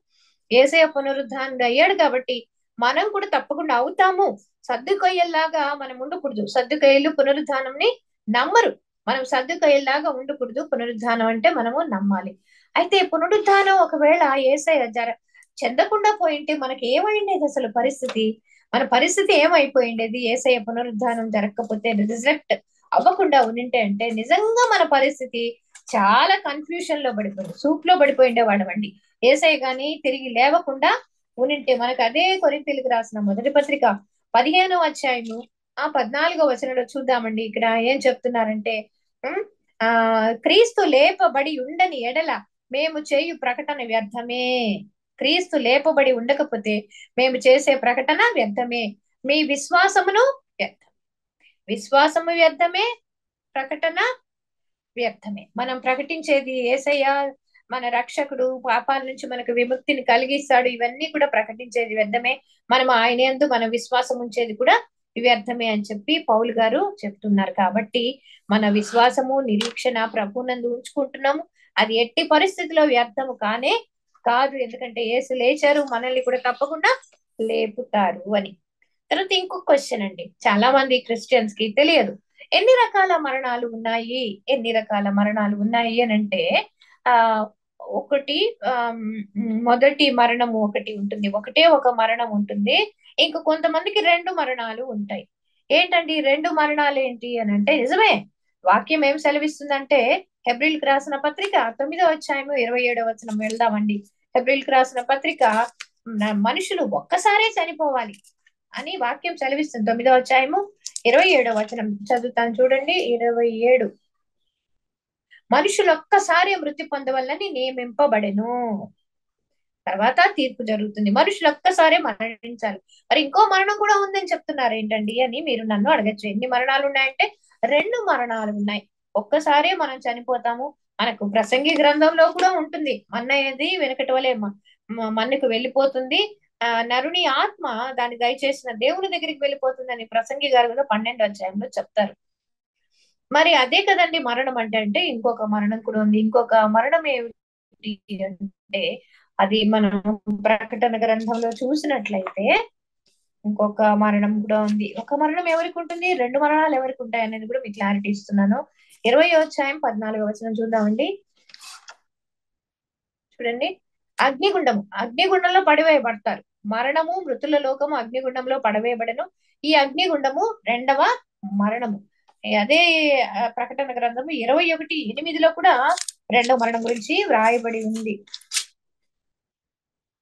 యేసయ్య పునరుద్ధానుడు అయ్యాడు కాబట్టి మనం కూడా తప్పకుండా అవుతాము. సర్దుకొయ్యల్లాగా మనం ఉండకూడదు. సర్దుకొయ్యలు పునరుద్ధానంని నమ్మరు. మనం సర్దుకొయ్యల్లాగా ఉండకూడదు. పునరుద్ధానం అంటే మనము నమ్మాలి. అయితే పునరుద్ధానం ఒకవేళ యేసయ్య చెందకుండా పోయింటే మనకి ఏమైండేది అసలు పరిస్థితి? మన పరిస్థితి ఏమైపోయిండేది? యేసయ్య పునరుద్ధానం జరగకపోతే, రిజరెక్ట్ అవ్వకుండా ఉండింటే అంటే నిజంగా మన పరిస్థితి చాలా కన్ఫ్యూషన్ లో పడిపోయింది, సూప్ లో పడిపోయిండేవాడమండి. యేసయ్య గాని తిరిగి లేవకుండా ఉనింటే మనకు అదే కొరింథీయులకు రాసిన మొదటి పత్రిక 15వ అధ్యాయము 14వ వచనంలో చూద్దామండి. ఇక్కడ ఏం చెప్తున్నారంటే క్రీస్తు లేపబడి ఉండని ఎడల మేము చేయు ప్రకటన వ్యర్థమే. క్రీస్తు లేపబడి ఉండకపోతే మేము చేసే ప్రకటన వ్యర్థమే. మీ విశ్వాసమును వ్యర్థం, విశ్వాసము వ్యర్థమే, ప్రకటన వ్యర్థమే. మనం ప్రకటించేది యేసయ్య మన రక్షకుడు, పాపాల నుంచి మనకు విముక్తిని కలిగిస్తాడు, ఇవన్నీ కూడా ప్రకటించేది వ్యర్థమే. మనం ఆయన యందు మన విశ్వాసం ఉంచేది కూడా వ్యర్థమే అని చెప్పి పౌలు గారు చెప్తున్నారు. కాబట్టి మన విశ్వాసము, నిరీక్షణ ప్రభునందు ఉంచుకుంటున్నాము. అది ఎట్టి పరిస్థితిలో వ్యర్థము కానే కాదు. ఎందుకంటే యేసు లేచారు, మనల్ని కూడా తప్పకుండా లేపుతారు అని. తర్వాత ఇంకొక క్వశ్చన్ అండి, చాలా మంది క్రిస్టియన్స్ కి తెలియదు ఎన్ని రకాల మరణాలు ఉన్నాయి. ఎన్ని రకాల మరణాలు ఉన్నాయి అని అంటే ఆ ఒకటి మొదటి మరణము ఒకటి ఉంటుంది, ఒకటే ఒక మరణం ఉంటుంది. ఇంక కొంతమందికి రెండు మరణాలు ఉంటాయి. ఏంటండి రెండు మరణాలు ఏంటి అని అంటే, నిజమే వాక్యం ఏం సెలవిస్తుందంటే, హెబ్రీల్కి రాసిన పత్రిక 9వ అధ్యాయము 27వ వచనం వెళ్దామండి. హెబ్రీల్కి రాసిన పత్రిక, మనుషులు ఒక్కసారే చనిపోవాలి అని వాక్యం సెలవిస్తుంది. 9వ అధ్యాయము 27వ వచనం చదువుతాను చూడండి. 27, మనుషులు ఒక్కసారి మృతి పొందవలని నియమింపబడెను, తర్వాత తీర్పు జరుగుతుంది. మనుషులు ఒక్కసారే మరణించాలి. మరి ఇంకో మరణం కూడా ఉందని చెప్తున్నారు ఏంటండి అని మీరు నన్ను అడగచ్చు. ఎన్ని మరణాలు ఉన్నాయంటే రెండు మరణాలు ఉన్నాయి. ఒక్కసారే మనం చనిపోతాము. మనకు ప్రసంగి గ్రంథంలో కూడా ఉంటుంది, మన్నయ్యది వెనకటి వలె మన్నుకు వెళ్ళిపోతుంది, నరుని ఆత్మ దాన్ని దయచేసిన దేవుని దగ్గరికి వెళ్ళిపోతుందని ప్రసంగి గారు కూడా 12వ అధ్యాయంలో చెప్తారు. మరి అదే కదండి మరణం అంటే ఇంకొక మరణం కూడా ఉంది. ఇంకొక మరణం ఏమిటి అంటే, అది మనం ప్రకటన గ్రంథంలో చూసినట్లయితే ఇంకొక మరణం కూడా ఉంది. ఒక మరణం ఎవరికి ఉంటుంది, రెండు మరణాలు ఎవరికి ఉంటాయి అనేది కూడా మీకు క్లారిటీ ఇస్తున్నాను. 20వ అధ్యాయం 14వ వచనం చూద్దామండి. చూడండి, అగ్నిగుండము, అగ్నిగుండంలో పడివేయబడతారు. మరణము, మృతుల లోకము అగ్నిగుండంలో పడవేయబడను. ఈ అగ్నిగుండము రెండవ మరణము. అదే ప్రకటన గ్రంథము 21:8లో కూడా రెండవ మరణం గురించి వ్రాయబడి ఉంది.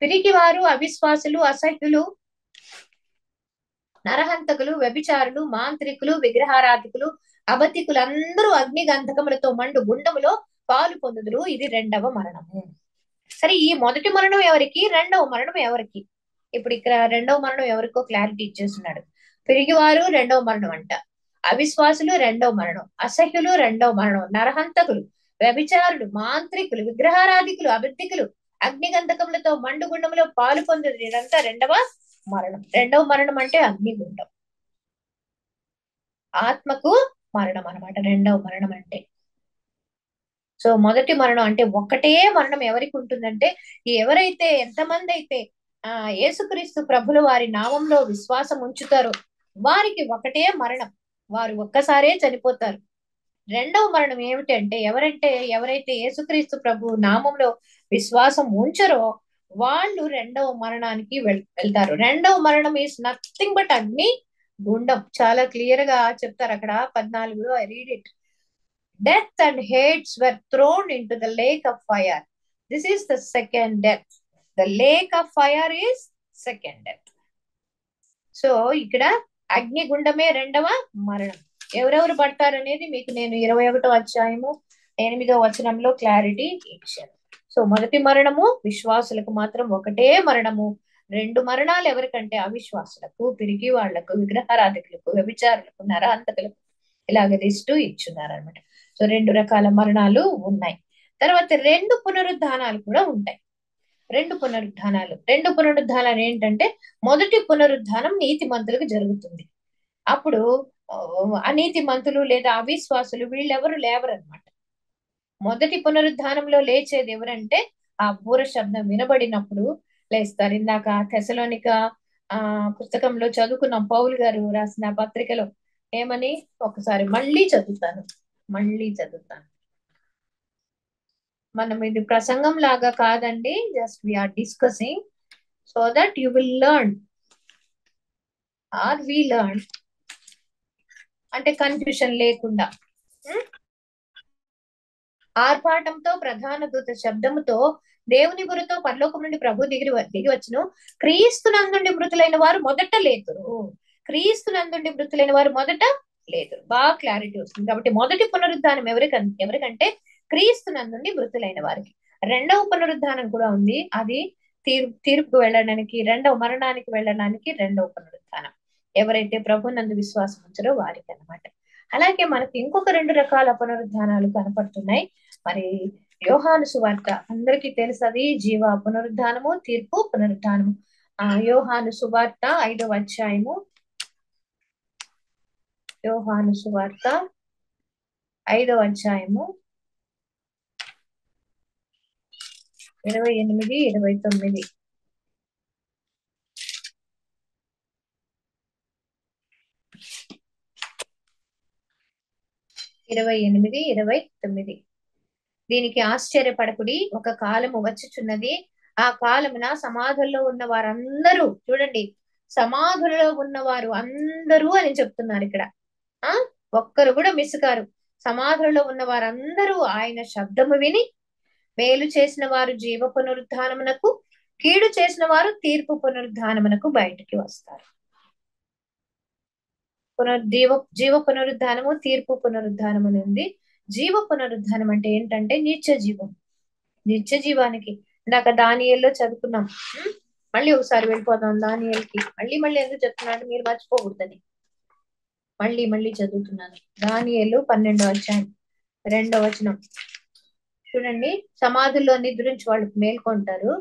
పిరికివారు, అవిశ్వాసులు, అసహ్యులు, నరహంతకులు, వ్యభిచారులు, మాంత్రికులు, విగ్రహారాధికులు, అబద్ధికులు అందరూ అగ్ని గంధకములతో మండు గుండములో పాలు పొందుదురు. ఇది రెండవ మరణము. సరే, ఈ మొదటి మరణం ఎవరికి, రెండవ మరణం ఎవరికి? ఇప్పుడు ఇక్కడ రెండవ మరణం ఎవరికో క్లారిటీ ఇచ్చేస్తున్నాడు. పిరిగివారు రెండవ మరణం అంట, అవిశ్వాసులు రెండవ మరణం, అసహ్యులు రెండవ మరణం, నరహంతకులు, వ్యభిచారులు, మాంత్రికులు, విగ్రహారాధికులు, అబద్ధికులు, అగ్నిగంధకములతో మండుగుండంలో పాలు పొందుదురు. ఇదంతా రెండవ మరణం. రెండవ మరణం అంటే అగ్నిగుండం, ఆత్మకు మరణం అనమాట రెండవ మరణం అంటే. సో మొదటి మరణం అంటే ఒక్కటే మరణం ఎవరికి ఉంటుందంటే, ఎవరైతే ఎంతమంది అయితే యేసుక్రీస్తు ప్రభుల వారి నామంలో విశ్వాసం ఉంచుతారో వారికి ఒకటే మరణం, వారు ఒక్కసారే చనిపోతారు. రెండవ మరణం ఏమిటి అంటే, ఎవరైతే యేసుక్రీస్తు ప్రభు నామంలో విశ్వాసం ఉంచరో వాళ్ళు రెండవ మరణానికి వెళ్తారు. రెండవ మరణం ఈస్ నథింగ్ బట్ అగ్ని గుండం. చాలా క్లియర్ గా చెప్తారు అక్కడ 14లో. I read it. Death and Hades were thrown into the lake of fire. This is the second death. The lake of fire is second death. So ఇక్కడ అగ్నిగుండమే రెండవ మరణం. ఎవరెవరు పడతారు అనేది మీకు నేను 21వ అధ్యాయము 8వ వచనంలో క్లారిటీ ఇచ్చాను. సో మొదటి మరణము విశ్వాసులకు మాత్రం ఒకటే మరణము. 2 మరణాలు ఎవరికంటే అవిశ్వాసులకు, పిరికి వాళ్లకు, విగ్రహారాధకులకు, వ్యభిచారులకు, నరహంతకులకు, ఇలాగ లిస్టు ఇచ్చున్నారు అనమాట. సో 2 రకాల మరణాలు ఉన్నాయి. తర్వాత 2 పునరుద్ధానాలు కూడా ఉంటాయి. 2 పునరుద్ధానాలు ఏంటంటే, మొదటి పునరుద్ధానం నీతిమంతులకు జరుగుతుంది. అప్పుడు అనీతిమంతులు లేదా అవిశ్వాసులు వీళ్ళెవరు లేవరనమాట. మొదటి పునరుద్ధానంలో లేచేది ఎవరంటే ఆ బూర శబ్దం వినబడినప్పుడు లేస్తారు. ఇందాక తెసలోనిక పుస్తకంలో చదువుకున్నాం, పౌలు గారు రాసిన పత్రికలో ఏమని, ఒకసారి మళ్ళీ చదువుతాను. మనం ఇది ప్రసంగం లాగా కాదండి, just we're discussing so that you will learn or we learn, అంటే కన్ఫ్యూషన్ లేకుండా. ఆర్భాటంతో ప్రధాన దూత శబ్దముతో దేవుని గురితో పరలోకం నుండి ప్రభు దిగి వచ్చును. క్రీస్తునందుండి మృతులైన వారు మొదట లేతురు. బాగా క్లారిటీ వస్తుంది. కాబట్టి మొదటి పునరుద్ధానం ఎవరికంటే క్రీస్తునందుండి మృతులైన వారికి. రెండవ పునరుద్ధానం కూడా ఉంది, అది తీర్పుకు వెళ్ళడానికి, రెండవ మరణానికి వెళ్ళడానికి రెండవ పునరుద్ధానం. ఎవరైతే ప్రభునందు విశ్వాసం ఉంచారో వారికి అన్నమాట. అలాగే మనకి ఇంకొక 2 రకాల పునరుద్ధానాలు కనపడుతున్నాయి. మరి యోహాను సువార్త అందరికీ తెలుసది, జీవ పునరుద్ధానము, తీర్పు పునరుద్ధానము. యోహాను సువార్త 5వ అధ్యాయము, 28, 29. 28, 29. దీనికి ఆశ్చర్యపడకుడి, ఒక కాలము వచ్చుచున్నది, ఆ కాలమున సమాధుల్లో ఉన్న వారందరూ, చూడండి, సమాధులలో ఉన్నవారు అందరూ అని చెప్తున్నారు ఇక్కడ. ఒక్కరు కూడా మిస్ కారు. సమాధులలో ఉన్న వారందరూ ఆయన శబ్దము విని, మేలు చేసిన వారు జీవ పునరుద్ధానమునకు, కీడు చేసిన వారు తీర్పు పునరుద్ధానమునకు బయటికి వస్తారు. జీవ పునరుద్ధానము, తీర్పు పునరుద్ధానము ఉంది. జీవ పునరుద్ధానం అంటే ఏంటంటే నిత్య జీవానికి ఇందాక దానియేల్లో చదువుకున్నాం. మళ్ళీ ఒకసారి వెళ్ళిపోదాం దానియేల్కి. మళ్ళీ ఎందుకు చెప్తున్నాను, మీరు మర్చిపోకూడదని మళ్ళీ చదువుతున్నాను. దానియేలు 12వ అధ్యాయం 2వ వచనం చూడండి. సమాధుల్లో నిద్రించి వాళ్ళు మేల్కొంటారు,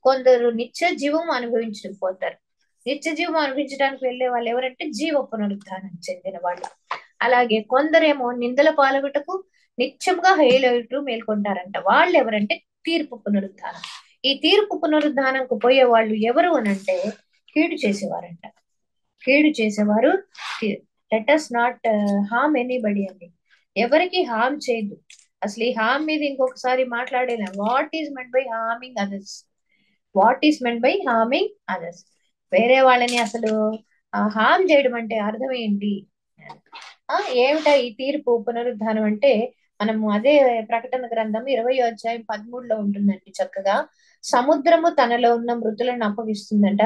కొందరు నిత్య జీవం అనుభవించకపోతారు. నిత్య జీవం అనుభవించడానికి వెళ్లే వాళ్ళు ఎవరంటే జీవ పునరుద్ధానం చెందిన వాళ్ళు. అలాగే కొందరేమో నిందల పాల్గొటకు నిత్యంగా హేళయుటూ మేల్కొంటారంట. వాళ్ళు ఎవరంటే తీర్పు పునరుద్ధానం. ఈ తీర్పు పునరుద్ధానంకు పోయే వాళ్ళు ఎవరు అనంటే కీడు చేసేవారంట. కీడు చేసేవారు. Let us not harm anybody అండి, ఎవరికి హార్మ్ చేయదు. అసలు ఈ హార్మ్ మీద ఇంకొకసారి మాట్లాడేలా. What is meant by harming others? వేరే వాళ్ళని అసలు హార్మ్ చేయడం అంటే అర్థం ఏంటి? ఏమిటా ఈ తీర్పు పునరుద్ధానం అంటే? మనము అదే ప్రకటన గ్రంథం 20వ అధ్యాయం 13లో ఉంటుందండి చక్కగా. సముద్రము తనలో ఉన్న మృతులను అప్పగిస్తుందంట.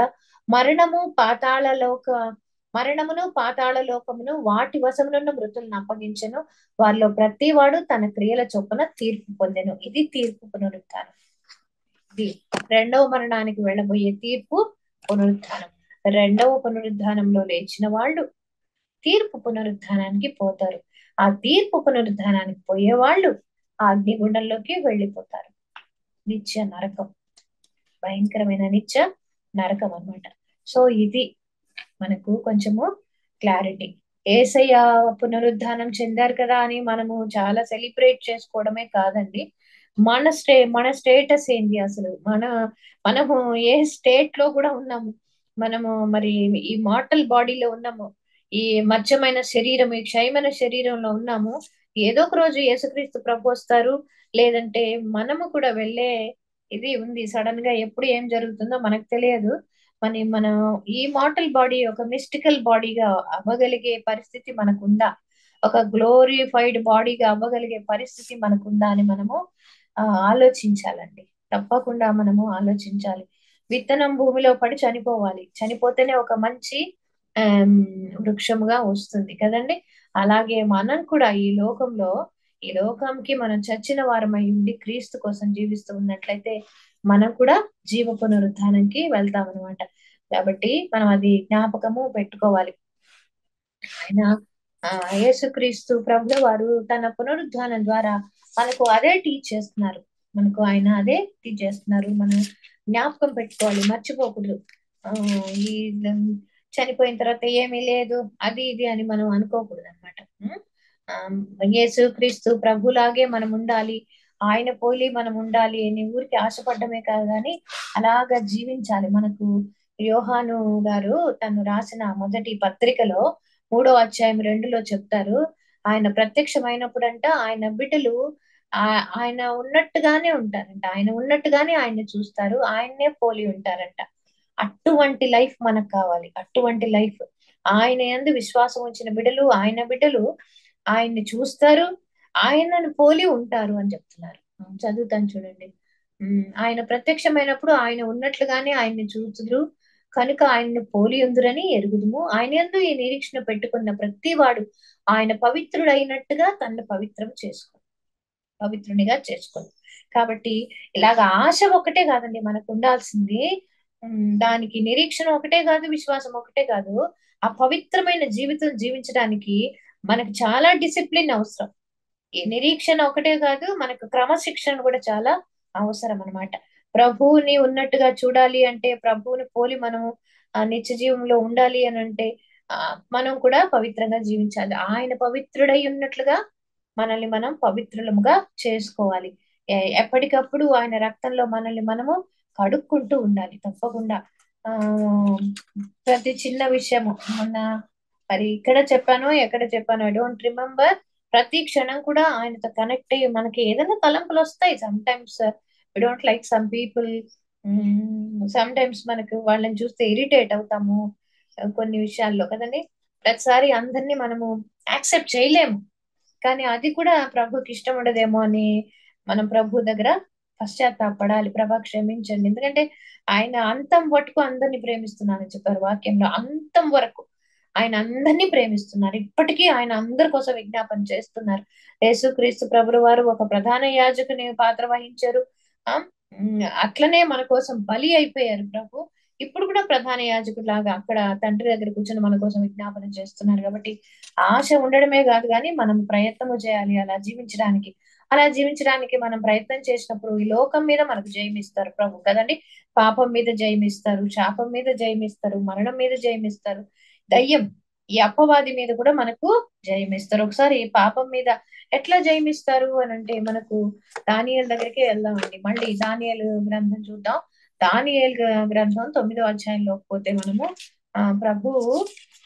మరణమును పాతాళ లోకమును వాటి వశమునున్న మృతులను అప్పగించెను. వారిలో ప్రతి వాడు తన క్రియల చొప్పున తీర్పు పొందెను. ఇది తీర్పు పునరుద్ధానం. ఇది రెండవ మరణానికి వెళ్ళబోయే తీర్పు పునరుద్ధానం. రెండవ పునరుద్ధానంలో లేచిన వాళ్ళు తీర్పు పునరుద్ధానానికి పోతారు. ఆ తీర్పు పునరుద్ధానానికి పోయే వాళ్ళు ఆ అగ్నిగుండంలోకి వెళ్ళిపోతారు. నిత్య నరకం, భయంకరమైన నిత్య నరకం అన్నమాట. సో ఇది మనకు కొంచెము క్లారిటీ. యేసయ్య పునరుద్ధానం చెందారు కదా అని మనము చాలా సెలబ్రేట్ చేసుకోవడమే కాదండి, మన స్టేటస్ ఏంటి అసలు, మనము ఏ స్టేట్ లో కూడా ఉన్నాము. మనము మరి ఈ మార్టల్ బాడీలో ఉన్నాము, ఈ మధ్యమైన శరీరం, ఈ క్షయమైన శరీరంలో ఉన్నాము. ఏదో ఒక రోజు యేసుక్రీస్తు ప్రభు వస్తారు, లేదంటే మనము కూడా వెళ్ళే ఇది ఉంది. సడన్ గా ఎప్పుడు ఏం జరుగుతుందో మనకు తెలియదు. మన ఈ మార్టల్ బాడీ ఒక మిస్టికల్ బాడీగా అవ్వగలిగే పరిస్థితి మనకుందా? ఒక గ్లోరిఫైడ్ బాడీగా అవ్వగలిగే పరిస్థితి మనకుందా అని మనము ఆలోచించాలండి. తప్పకుండా మనము ఆలోచించాలి. విత్తనం భూమిలో పడి చనిపోవాలి. చనిపోతేనే ఒక మంచి వృక్షముగా వస్తుంది కదండి. అలాగే మనం కూడా ఈ లోకంకి మనం చచ్చిన వారమై ఉండి క్రీస్తు కోసం జీవిస్తూ ఉన్నట్లయితే మనం కూడా జీవ పునరుద్ధానానికి వెళ్తాం అనమాట. కాబట్టి మనం అది జ్ఞాపకము పెట్టుకోవాలి. ఆయన యేసుక్రీస్తు ప్రభుల వారు తన పునరుద్ధానం ద్వారా మనకు అదే టీచ్ చేస్తున్నారు. ఆయన అదే టీచ్ చేస్తున్నారు. మనం జ్ఞాపకం పెట్టుకోవాలి, మర్చిపోకూడదు. ఈ చనిపోయిన తర్వాత ఏమీ లేదు అది ఇది అని మనం అనుకోకూడదు అనమాట. యేసుక్రీస్తు ప్రభులాగే మనం ఉండాలి, ఆయన పోలి మనం ఉండాలి అని ఊరికి ఆశపడ్డమే కాదు కానీ అలాగా జీవించాలి. మనకు యోహాను గారు తను రాసిన మొదటి పత్రికలో 3వ అధ్యాయం 2లో చెప్తారు. ఆయన ప్రత్యక్షమైనప్పుడంట ఆయన బిడ్డలు ఆయన ఉన్నట్టుగానే ఉంటారంట, ఆయన ఉన్నట్టుగానే ఆయన్ని చూస్తారు, ఆయన్నే పోలి ఉంటారంట. అటువంటి లైఫ్ మనకు కావాలి. అటువంటి లైఫ్ ఆయన యందు విశ్వాసం ఉంచిన బిడ్డలు ఆయన్ని చూస్తారు, ఆయనను పోలి ఉంటారు అని చెప్తున్నారు. చదువుతాను చూడండి. ఆయన ప్రత్యక్షమైనప్పుడు ఆయన ఉన్నట్లుగానే ఆయన్ని చూచుదురు కనుక ఆయన్ని పోలి ఉందురని ఎరుగుదుము. ఆయన యందు ఈ నిరీక్షణ పెట్టుకున్న ప్రతి వాడు ఆయన పవిత్రుడైనట్టుగా తనను పవిత్రునిగా చేసుకుంది. కాబట్టి ఇలాగ ఆశ ఒకటే కాదండి మనకు ఉండాల్సింది. దానికి నిరీక్షణ ఒకటే కాదు, విశ్వాసం ఒకటే కాదు, ఆ పవిత్రమైన జీవితం జీవించడానికి మనకు చాలా డిసిప్లిన్ అవసరం. ఈ నిరీక్షణ ఒకటే కాదు, మనకు క్రమశిక్షణ కూడా చాలా అవసరం అనమాట. ప్రభువుని ఉన్నట్టుగా చూడాలి అంటే, ప్రభువుని పోలి మనము నిత్య జీవంలో ఉండాలి అని అంటే మనం కూడా పవిత్రంగా జీవించాలి. ఆయన పవిత్రుడై ఉన్నట్లుగా మనల్ని మనం పవిత్రులముగా చేసుకోవాలి. ఎప్పటికప్పుడు ఆయన రక్తంలో మనల్ని మనము కడుక్కుంటూ ఉండాలి తప్పకుండా. ప్రతి చిన్న విషయము మొన్న మరి ఎక్కడ చెప్పాను ఐ డోంట్ రిమెంబర్. ప్రతి క్షణం కూడా ఆయనతో కనెక్ట్ అయ్యి మనకి ఏదైనా తలంపులు వస్తాయి. Sometimes we don't like some people. Sometimes మనకు వాళ్ళని చూస్తే ఇరిటేట్ అవుతాము కొన్ని విషయాల్లో కదండి. ప్రతిసారి అందరినీ మనము యాక్సెప్ట్ చేయలేము, కానీ అది కూడా ప్రభుకి ఇష్టం ఉండదేమో అని మనం ప్రభు దగ్గర పశ్చాత్తాపడాలి. ప్రభా క్షమించండి, ఎందుకంటే ఆయన అంతం వరకు అందరినీ ప్రేమిస్తున్నానని చెప్పారు వాక్యంలో. అంతం వరకు ఆయన అందరినీ ప్రేమిస్తున్నారు. ఇప్పటికీ ఆయన అందరి కోసం విజ్ఞాపన చేస్తున్నారు. యేసుక్రీస్తు ప్రభుల వారు ఒక ప్రధాన యాజకుని పాత్ర వహించారు. అట్లనే మన కోసం బలి అయిపోయారు ప్రభు. ఇప్పుడు కూడా ప్రధాన యాజకుడు లాగా అక్కడ తండ్రి దగ్గర కూర్చొని మన కోసం విజ్ఞాపన చేస్తున్నారు. కాబట్టి ఆశ ఉండడమే కాదు కానీ మనం ప్రయత్నము చేయాలి అలా జీవించడానికి మనం ప్రయత్నం చేసినప్పుడు ఈ లోకం మీద మనకు జయమిస్తారు ప్రభు కదండి. పాపం మీద జయమిస్తారు, శాపం మీద జయమిస్తారు, మరణం మీద జయమిస్తారు, దయ్యం ఈ అపవాది మీద కూడా మనకు జయమిస్తారు. ఒకసారి పాపం మీద ఎట్లా జయమిస్తారు అని అంటే మనకు దానియేలు దగ్గరికి వెళ్దామండి. మళ్ళీ దానియేలు గ్రంథం చూద్దాం. దానియేలు గ్రంథం 9వ అధ్యాయంలో పోతే మనము ప్రభు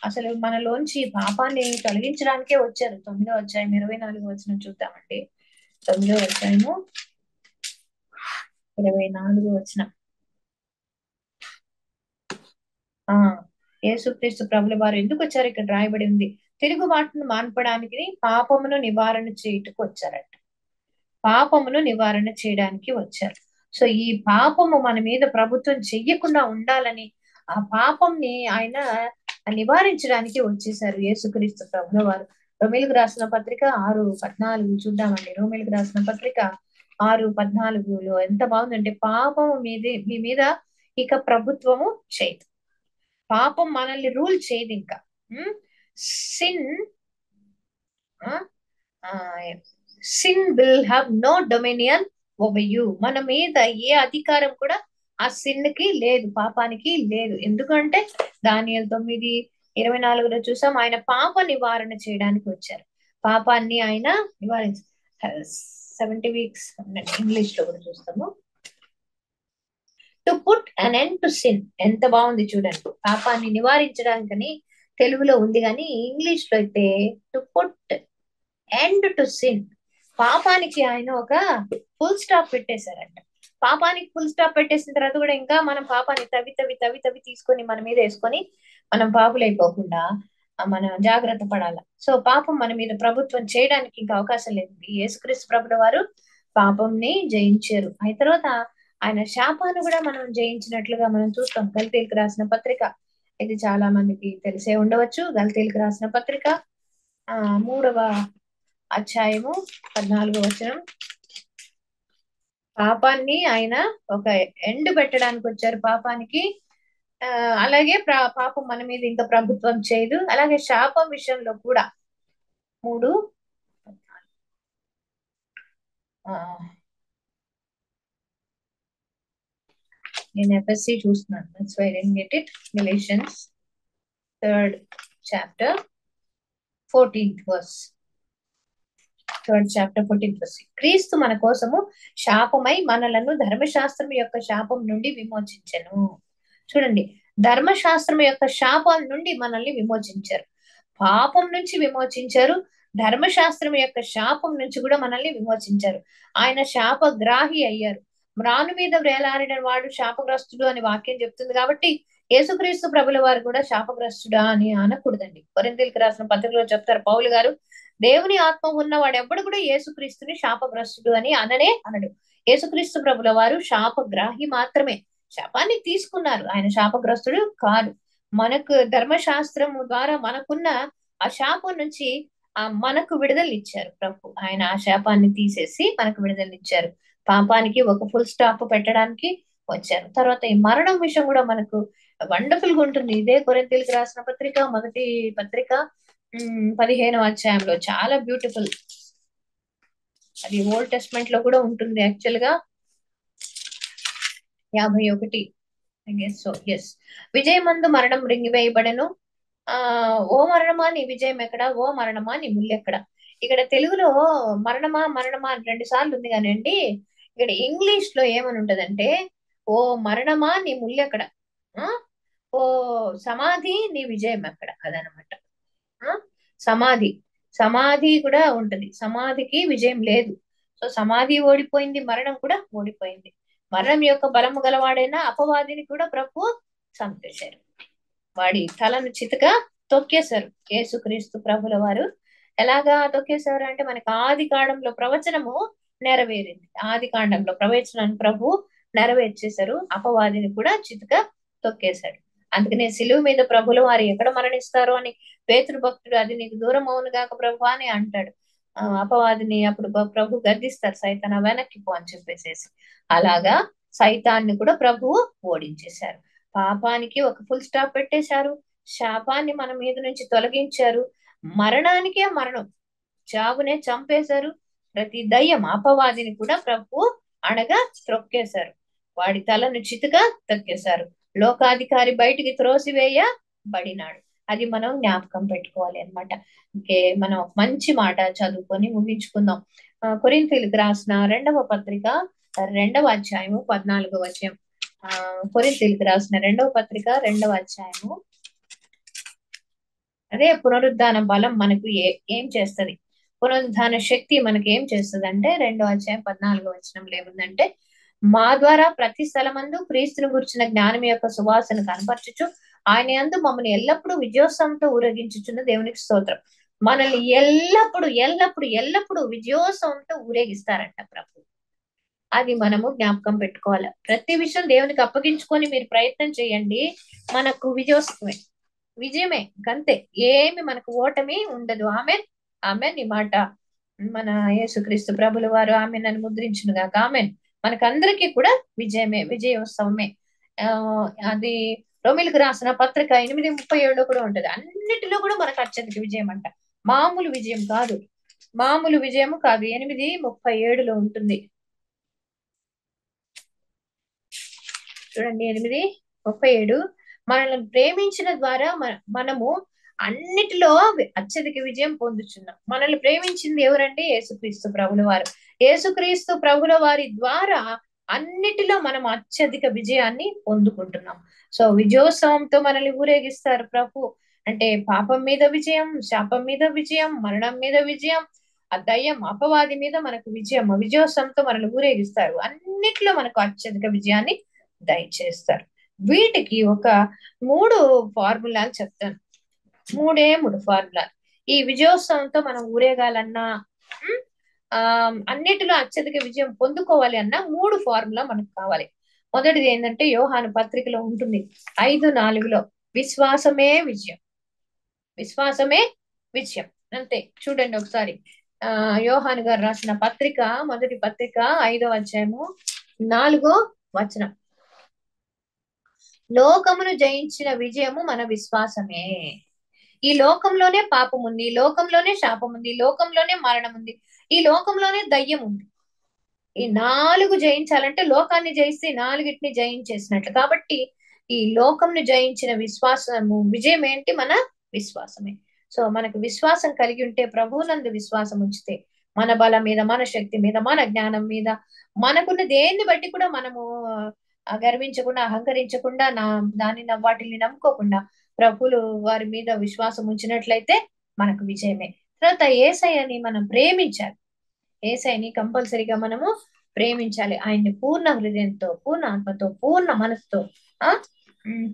అసలు మనలోంచి పాపాన్ని తొలగించడానికే వచ్చారు. 9వ అధ్యాయం 24వ వచనం చూద్దామండి. 9వ అధ్యాయము 24వ వచనం. యేసుక్రీస్తు ప్రభుల వారు ఎందుకు వచ్చారు ఇక్కడ రాయబడి ఉంది. తిరుగుబాటును మాన్పడానికి, పాపమును నివారణ చేయుటకు వచ్చారట. పాపమును నివారణ చేయడానికి వచ్చారు. సో ఈ పాపము మన మీద ప్రభుత్వం చెయ్యకుండా ఉండాలని ఆ పాపంని ఆయన నివారించడానికి వచ్చేసారు యేసుక్రీస్తు ప్రభుల వారు. రోమీలకు రాసిన పత్రిక 6:14 చూద్దామండి. రోమీలకు రాసిన పత్రిక 6:14లో ఎంత బాగుందంటే, పాపము మీ మీద ఇక ప్రభుత్వము చేయదు. పాపం మనల్ని రూల్ చేయదు ఇంకా. Sin will have no dominion over you. మన మీద ఏ అధికారం కూడా ఆ సిన్ కి లేదు, పాపానికి లేదు. ఎందుకంటే దానియేలు 9:24లో చూసాం, ఆయన పాప నివారణ చేయడానికి వచ్చారు. పాపాన్ని ఆయన నివారించారు. 70 వీక్స్ ఇంగ్లీష్ లో కూడా చూస్తాము. To put an end to sin. ఎంత బాగుంది చూడండి. పాపాన్ని నివారించడానికని తెలుగులో ఉంది, కానీ ఇంగ్లీష్ లో అయితే to put end to sin. పాపానికి ఆయన ఒక ఫుల్ స్టాప్ పెట్టేశారంట. పాపానికి ఫుల్ స్టాప్ పెట్టేసిన తర్వాత కూడా ఇంకా మనం పాపాన్ని తవి తీసుకొని మన మీద వేసుకొని మనం పాపులైపోకుండా మనం జాగ్రత్త పడాలి. సో పాపం మన మీద ప్రభుత్వం చేయడానికి ఇంకా అవకాశం లేదు. యేసుక్రీస్తు ప్రభుల వారు పాపంని జయించారు. ఆ తర్వాత ఆయన శాపాన్ని కూడా మనం జయించినట్లుగా మనం చూస్తాం. గలతీయులకు రాసిన పత్రిక ఇది చాలా మందికి తెలిసే ఉండవచ్చు. గలతీయులకు రాసిన పత్రిక 3వ అధ్యాయము 14వ వచనం. పాపాన్ని ఆయన ఒక ఎండ్ పెట్టడానికి వచ్చారు పాపానికి. అలాగే పాపం మన మీద ఇంకా ప్రభుత్వం చేయదు. అలాగే శాపం విషయంలో కూడా 3 నేను ఎఫ్ఎస్సి చూస్తున్నాను. That's why I didn't get it. Galatians 3rd chapter 14th verse. 3rd chapter 14th verse. క్రీస్తు మన కోసము శాపమై మనలను ధర్మశాస్త్రం యొక్క శాపం నుండి విమోచించెను. చూడండి, ధర్మశాస్త్రం యొక్క శాపం నుండి మనల్ని విమోచించారు, పాపం నుంచి విమోచించారు, ధర్మశాస్త్రం యొక్క శాపం నుంచి కూడా మనల్ని విమోచించారు. ఆయన శాపగ్రాహి అయ్యారు. మ్రాను మీద వేలాడిన వాడు శాపగ్రస్తుడు అని వాక్యం చెప్తుంది. కాబట్టి యేసుక్రీస్తు ప్రభుల వారు కూడా శాపగ్రస్తుడా అని అనకూడదండి. కొరింథీయులకు రాసిన పత్రికలో చెప్తారు పౌలు గారు, దేవుని ఆత్మ ఉన్నవాడు ఎవ్వడు కూడా యేసుక్రీస్తుని శాపగ్రస్తుడు అని అనడు. యేసుక్రీస్తు ప్రభుల వారు శాపగ్రాహి మాత్రమే. శాపాన్ని తీసుకున్నారు, ఆయన శాపగ్రస్తుడు కాదు. మనకు ధర్మశాస్త్రం ద్వారా మనకున్న ఆ శాపం నుంచి మనకు విడుదల ఇచ్చారు ప్రభు. ఆయన ఆ శాపాన్ని తీసేసి మనకు విడుదల ఇచ్చారు. పాపానికి ఒక ఫుల్ స్టాప్ పెట్టడానికి వచ్చారు. తర్వాత ఈ మరణం విషయం కూడా మనకు వండర్ఫుల్ గా ఉంటుంది. ఇదే కొరింథీయులకు రాసిన పత్రిక 1వ పత్రిక 15వ అధ్యాయంలో చాలా బ్యూటిఫుల్. అది ఓల్డ్ టెస్ట్మెంట్ లో కూడా ఉంటుంది యాక్చువల్ గా. 51 విజయమందు మరణం మృంగివేయబడెను. ఓ మరణమా నీ విజయం ఎక్కడ, ఓ మరణమా నీ ముల్లెక్కడ. ఇక్కడ తెలుగులో మరణమా మరణమా అని 2 సార్లు ఉంది కానివ్వండి, ఇక్కడ ఇంగ్లీష్ లో ఏమని ఉంటదంటే, ఓ మరణమా నీ ముల్లెక్కడ, ఓ సమాధి నీ విజయం ఎక్కడ, అదనమాట. సమాధి కూడా ఉంటది, సమాధికి విజయం లేదు. సో సమాధి ఓడిపోయింది, మరణం కూడా ఓడిపోయింది. మరణం యొక్క బలము గలవాడైనా అపవాదిని కూడా ప్రభు చంపేశారు. వాడి తలను చితగా తొక్కేశారు యేసుక్రీస్తు ప్రభుల వారు. ఎలాగా తొక్కేశారు అంటే, మనకి ఆది కాండంలో ప్రవచనము నెరవేరింది. ఆది కాండంలో ప్రవచనాన్ని ప్రభు నెరవేర్చేశారు. అపవాదిని కూడా చితగా తొక్కేశాడు. అందుకనే సిలువ మీద ప్రభుల వారు ఎక్కడ మరణిస్తారు అని పేతురు భక్తుడు, అది నీకు దూరం అవును గాక ప్రభు అని అంటాడు. అపవాదిని అప్పుడు ప్రభు గద్దిస్తారు, సైతాన వెనక్కి పో అని చెప్పేసేసి. అలాగా సైతాన్ని కూడా ప్రభువు ఓడించేశారు. పాపానికి ఒక ఫుల్ స్టాప్ పెట్టేశారు, శాపాన్ని మన మీద నుంచి తొలగించారు, మరణానికే మరణం, చావునే చంపేశారు. ప్రతి దయ్యం అపవాదిని కూడా ప్రభు అనగా త్రొక్కేశారు, వాడి తలను చితుగా తొక్కేశారు. లోకాధికారి బయటికి త్రోసివేయబడినాడు. అది మనం జ్ఞాపకం పెట్టుకోవాలి అనమాట. ఇంకే మనం మంచి మాట చదువుకొని ముగించుకుందాం. కొరింథీయులకు రాసిన 2వ పత్రిక 2వ అధ్యాయము 14వ వచనం. కొరింథీయులకు రాసిన 2వ పత్రిక 2వ అధ్యాయము. అదే పునరుద్ధాన బలం మనకు ఏం చేస్తుంది, పునరుద్ధాన శక్తి మనకి ఏం చేస్తుంది అంటే, 2వ అధ్యాయం 14వ వచనంలో ఏముందంటే, మా ద్వారా ప్రతి స్థలమందు క్రీస్తును గురించిన జ్ఞానం యొక్క సువాసన కనపరచుచు ఆయన యందు మమ్మల్ని ఎల్లప్పుడూ విజయోత్సవంతో ఊరేగించుచున్న దేవునికి స్తోత్రం. మనల్ని ఎల్లప్పుడు ఎల్లప్పుడు ఎల్లప్పుడు విజయోత్సవంతో ఊరేగిస్తారంట ప్రభు. అది మనము జ్ఞాపకం పెట్టుకోవాలి. ప్రతి విషయం దేవునికి అప్పగించుకొని మీరు ప్రయత్నం చేయండి, మనకు విజయమే గంతే. ఏమి మనకు ఓటమి ఉండదు. ఆమెన్. ఈ మాట మన యేసుక్రీస్తు ప్రభుల వారు ఆమె నన్ను ముద్రించును గాక. ఆమెన్. మనకందరికీ కూడా విజయమే, విజయోత్సవమే. అది రోమిలకు రాసిన పత్రిక 8:37 కూడా ఉంటది. అన్నిటిలో కూడా మనకు అత్యధిక విజయం అంట. మామూలు విజయం కాదు, మామూలు విజయము కాదు. 8:37 ఉంటుంది చూడండి. 8:37 మనల్ని ప్రేమించిన ద్వారా మనము అన్నిటిలో అత్యధిక విజయం పొందుచున్నాం. మనల్ని ప్రేమించింది ఎవరంటే యేసుక్రీస్తు ప్రభుల వారు. యేసుక్రీస్తు ప్రభుల వారి ద్వారా అన్నిటిలో మనం అత్యధిక విజయాన్ని పొందుకుంటున్నాం. సో విజయోత్సవంతో మనల్ని ఊరేగిస్తారు ప్రభు. అంటే పాపం మీద విజయం, శాపం మీద విజయం, మరణం మీద విజయం, ఆ దయ్యం అపవాది మీద మనకు విజయం, విజయోత్సవంతో మనల్ని ఊరేగిస్తారు. అన్నిటిలో మనకు అత్యధిక విజయాన్ని దయచేస్తారు. వీటికి ఒక 3 ఫార్ములాలు చెప్తాను. 3 ఫార్ములాలు. ఈ విజయోత్సవంతో మనం ఊరేగాలన్నా, అన్నిటిలో అత్యధిక విజయం పొందుకోవాలి అన్న 3 ఫార్ములా మనకు కావాలి. మొదటిది ఏంటంటే యోహాను పత్రికలో ఉంటుంది 5:4. విశ్వాసమే విజయం. విశ్వాసమే విజయం. అంతే. చూడండి ఒకసారి యోహాను గారు రాసిన పత్రిక, మొదటి పత్రిక 5వ అధ్యాయము 4వ వచనం. లోకమును జయించిన విజయము మన విశ్వాసమే. ఈ లోకంలోనే పాపం ఉంది, ఈ లోకంలోనే శాపం ఉంది, ఈ లోకంలోనే మరణం ఉంది, ఈ లోకంలోనే దయ్యం ఉంది. ఈ 4 జయించాలంటే లోకాన్ని జయిస్తే 4టిని జయించేసినట్లు. కాబట్టి ఈ లోకంను జయించిన విశ్వాసము విజయం ఏంటి? మన విశ్వాసమే. సో మనకు విశ్వాసం కలిగి ఉంటే, ప్రభువునందు విశ్వాసం ఉంచితే, మన బలం మీద, మన శక్తి మీద, మన జ్ఞానం మీద, మనకున్న దేన్ని బట్టి కూడా మనము గర్వించకుండా, అహంకరించకుండా, వాటిని నమ్ముకోకుండా ప్రభువులు వారి మీద విశ్వాసం ఉంచినట్లయితే మనకు విజయమే. తర్వాత యేసయ్యని మనం ప్రేమించాలి. యేసయ్యని కంపల్సరీగా మనము ప్రేమించాలి. ఆయన్ని పూర్ణ హృదయంతో, పూర్ణ ఆత్మతో, పూర్ణ మనసుతో,